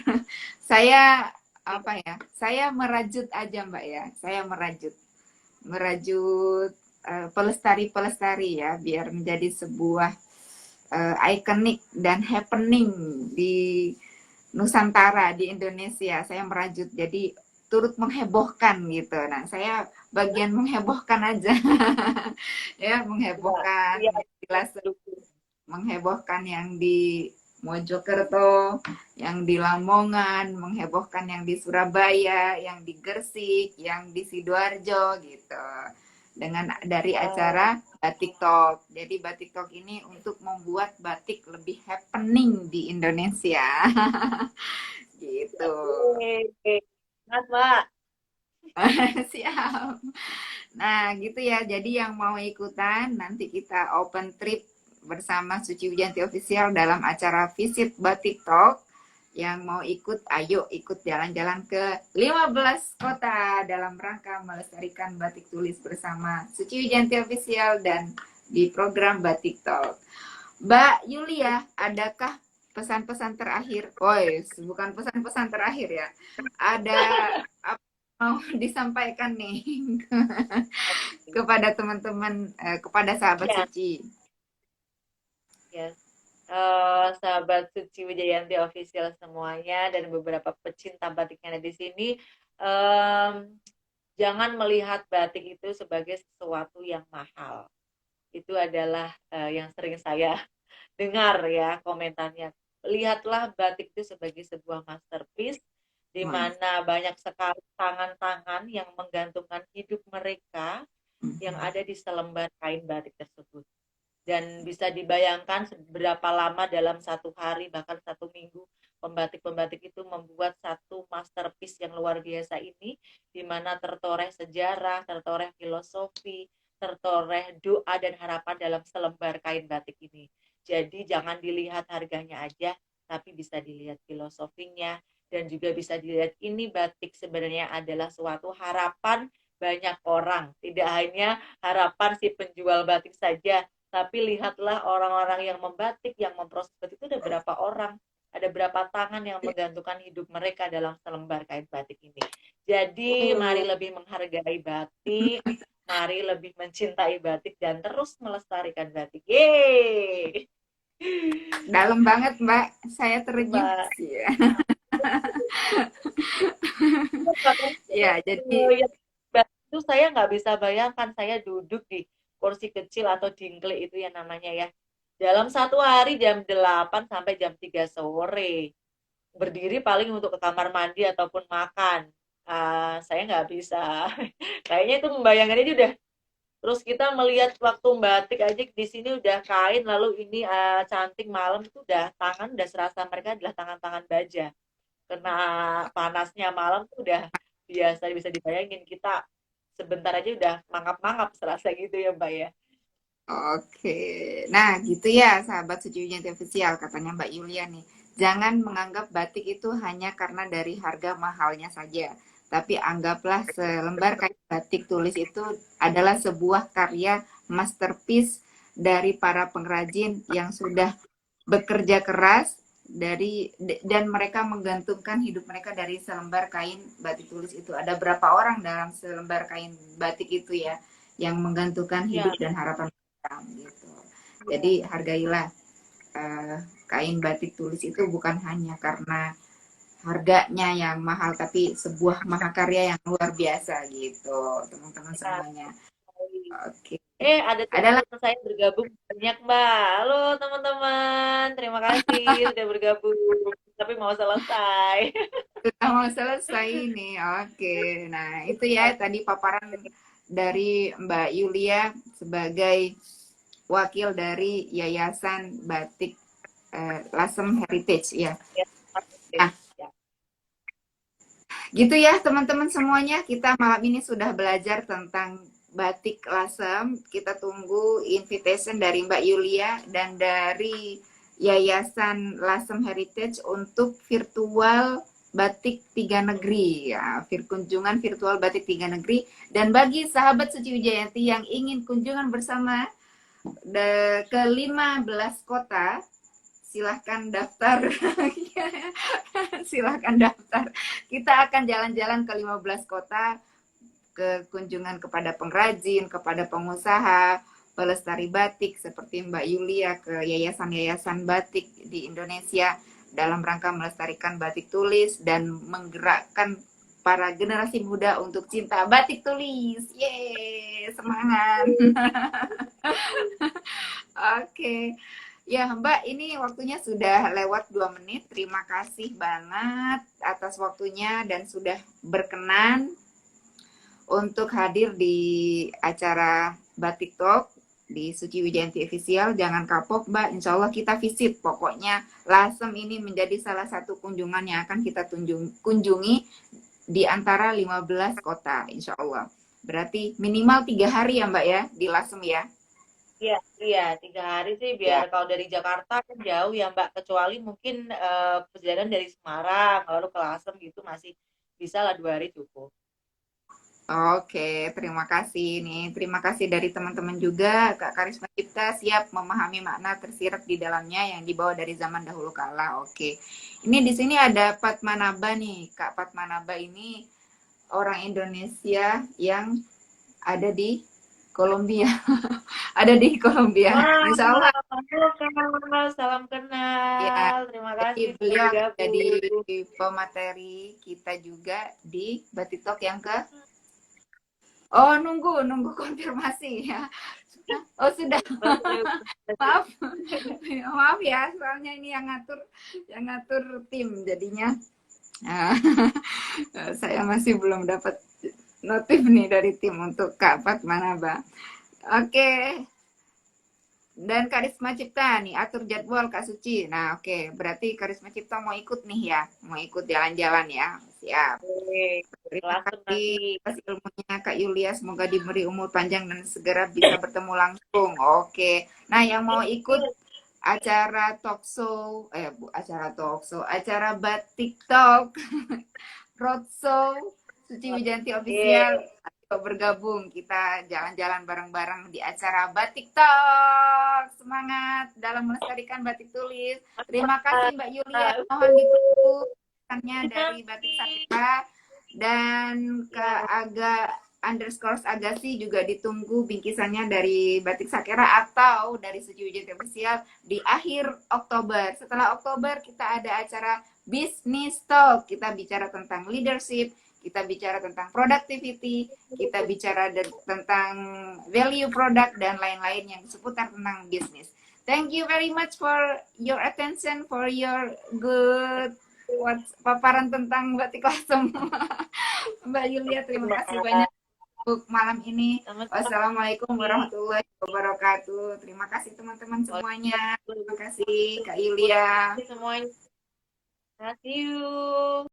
Saya apa ya? Saya merajut aja Mbak ya. Saya merajut pelestari-pelestari ya, biar menjadi sebuah ikonik dan happening di Nusantara, di Indonesia. Saya merajut jadi turut menghebohkan gitu. Nah, saya bagian menghebohkan aja. Ya, Ya, menghebohkan iya, jelas, dukung. menghebohkan yang di Mojokerto, yang di Lamongan, menghebohkan yang di Surabaya, yang di Gresik, yang di Sidoarjo gitu. Dengan dari Wow. acara Batik Talk. Jadi Batik Talk ini untuk membuat batik lebih happening di Indonesia. Gitu. Oke. Mas, Mbak. Siap. Nah, gitu ya. Jadi yang mau ikutan nanti kita open trip bersama Suci Wijanti Official dalam acara Visit Batik Talk. Yang mau ikut, ayo ikut jalan-jalan ke 15 kota dalam rangka melestarikan batik tulis bersama Suci Wijanti Official dan di program Batik Talk. Mbak Yulia, adakah pesan-pesan terakhir? Woi, bukan pesan-pesan terakhir ya. Ada apa yang mau disampaikan nih kepada teman-teman, kepada sahabat Ya, suci? ya. Sahabat Suci Wijayanti official semuanya dan beberapa pecinta batik yang ada di sini, em, jangan melihat batik itu sebagai sesuatu yang mahal. Itu adalah yang sering saya dengar ya komentarnya. Lihatlah batik itu sebagai sebuah masterpiece di Woi. mana banyak sekali tangan-tangan yang menggantungkan hidup mereka yang ada di selembar kain batik tersebut. Dan bisa dibayangkan seberapa lama dalam satu hari bahkan satu minggu pembatik-pembatik itu membuat satu masterpiece yang luar biasa ini, di mana tertoreh sejarah, tertoreh filosofi, tertoreh doa dan harapan dalam selembar kain batik ini. Jadi jangan dilihat harganya aja, tapi bisa dilihat filosofinya, dan juga bisa dilihat ini batik sebenarnya adalah suatu harapan banyak orang, tidak hanya harapan si penjual batik saja, tapi lihatlah orang-orang yang membatik, yang memproses batik itu ada berapa orang, ada berapa tangan yang menggantungkan hidup mereka dalam selembar kain batik ini. Jadi mari lebih menghargai batik, mari lebih mencintai batik dan terus melestarikan batik. Yeay! Dalam banget Mbak, saya terenyuh Mbak. sih ya. Bahkan Ya, jadi yang itu saya nggak bisa bayangkan saya duduk di kursi kecil atau dingle itu yang namanya ya. Dalam satu hari jam 8 sampai jam 3 sore. Berdiri paling untuk ke kamar mandi ataupun makan. Saya nggak bisa. Kayaknya itu membayangkan itu udah Terus kita melihat waktu batik aja di sini udah kain, lalu ini cantik malam itu udah tangan udah serasa mereka adalah tangan-tangan baja. Kena panasnya malam tuh udah biasa bisa dibayangin kita sebentar aja udah mangap-mangap serasa gitu ya Mbak ya. Oke, nah gitu ya sahabat sejujurnya official katanya Mbak Yulia nih. Jangan menganggap batik itu hanya karena dari harga mahalnya saja, tapi anggaplah selembar kain batik tulis itu adalah sebuah karya masterpiece dari para pengrajin yang sudah bekerja keras dan mereka menggantungkan hidup mereka dari selembar kain batik tulis itu. Ada berapa orang dalam selembar kain batik itu ya yang menggantungkan hidup Iya, dan harapan gitu. iya. Jadi hargailah kain batik tulis itu bukan hanya karena harganya yang mahal, tapi sebuah mahakarya yang luar biasa gitu, teman-teman Iya. semuanya. Oke, Ada adalah teman-teman saya bergabung banyak, Mbak. Halo, teman-teman. Terima kasih sudah bergabung. Tapi mau selesai. sudah mau selesai ini. Oke, nah itu ya tadi paparan dari Mbak Yulia sebagai wakil dari Yayasan Batik Lasem Heritage ya. Ya, Nah, ya. gitu ya teman-teman semuanya, kita malam ini sudah belajar tentang batik lasem. Kita tunggu invitation dari Mbak Yulia dan dari Yayasan Lasem Heritage untuk virtual batik tiga negeri ya, kunjungan virtual batik tiga negeri. Dan bagi sahabat Suci Wijayanti yang ingin kunjungan bersama ke 15 kota, silahkan daftar. Silahkan daftar. Kita akan jalan-jalan ke 15 kota, ke kunjungan kepada pengrajin, kepada pengusaha, pelestari batik seperti Mbak Yulia ke yayasan-yayasan batik di Indonesia dalam rangka melestarikan batik tulis dan menggerakkan para generasi muda untuk cinta batik tulis. Yeay, semangat. Oke. Ya, Mbak, ini waktunya sudah lewat 2 menit. Terima kasih banget atas waktunya dan sudah berkenan untuk hadir di acara Batik Talk di Suci Wijayanti Official. Jangan kapok, Mbak. Insya Allah kita visit. Pokoknya Lasem ini menjadi salah satu kunjungan yang akan kita kunjungi di antara 15 kota, insya Allah. Berarti minimal 3 hari ya, Mbak ya, di Lasem ya. Iya, iya, 3 hari sih biar Ya, kalau dari Jakarta kan jauh ya Mbak. Kecuali mungkin perjalanan dari Semarang lalu ke Lasem gitu masih bisa lah 2 hari cukup. oke, terima kasih nih. Terima kasih dari teman-teman juga. Kak Karisma Cipta siap memahami makna tersirat di dalamnya yang dibawa dari zaman dahulu kala. Oke. Ini di sini ada Patmanaba nih. Kak Patmanaba ini orang Indonesia yang ada di Kolombia. Ada di Kolombia. Wah, Insya Allah halo Kak, salam ya. kenal. Terima Jadi kasih sudah beliau akan jadi bergabung. pemateri kita juga di Batitok yang ke. Oh, nunggu konfirmasi ya. Oh, sudah. Oke, Maaf. Maaf ya, soalnya ini yang ngatur tim jadinya. Nah, saya masih belum dapat notif nih dari tim untuk Kak Fatmanaba. Oke, dan Karisma Cipta nih atur jadwal Kak Suci. Nah, oke, berarti Karisma Cipta mau ikut nih ya, mau ikut jalan-jalan ya. Siap. Terima langsung kasih nanti. atas ilmunya Kak Yulia. Semoga diberi umur panjang dan segera bisa bertemu langsung. Oke. Nah, yang mau ikut acara talkshow, acara Batik Talk, Roadshow, Suci Wijanti Official, Oke, ayo bergabung. Kita jalan-jalan bareng-bareng di acara Batik Talk. Semangat dalam melestarikan batik tulis. Terima kasih Mbak Yulia. Mohon ditunggu pesannya dari Batik Sakira. Dan ke ya, Agasi juga ditunggu bingkisannya dari Batik Sakera atau dari Suci Wijanti Official di akhir Oktober. Setelah Oktober kita ada acara Business Talk. Kita bicara tentang leadership, kita bicara tentang productivity, kita bicara tentang value product dan lain-lain yang seputar tentang bisnis. Thank you very much for your attention, for your good paparan tentang batik lasem. Mbak Yulia, terima kasih banyak. untuk malam ini. Sama-sama. Wassalamualaikum warahmatullahi wabarakatuh. Terima kasih teman-teman semuanya. Terima kasih Kak Yulia. Semuanya. See you.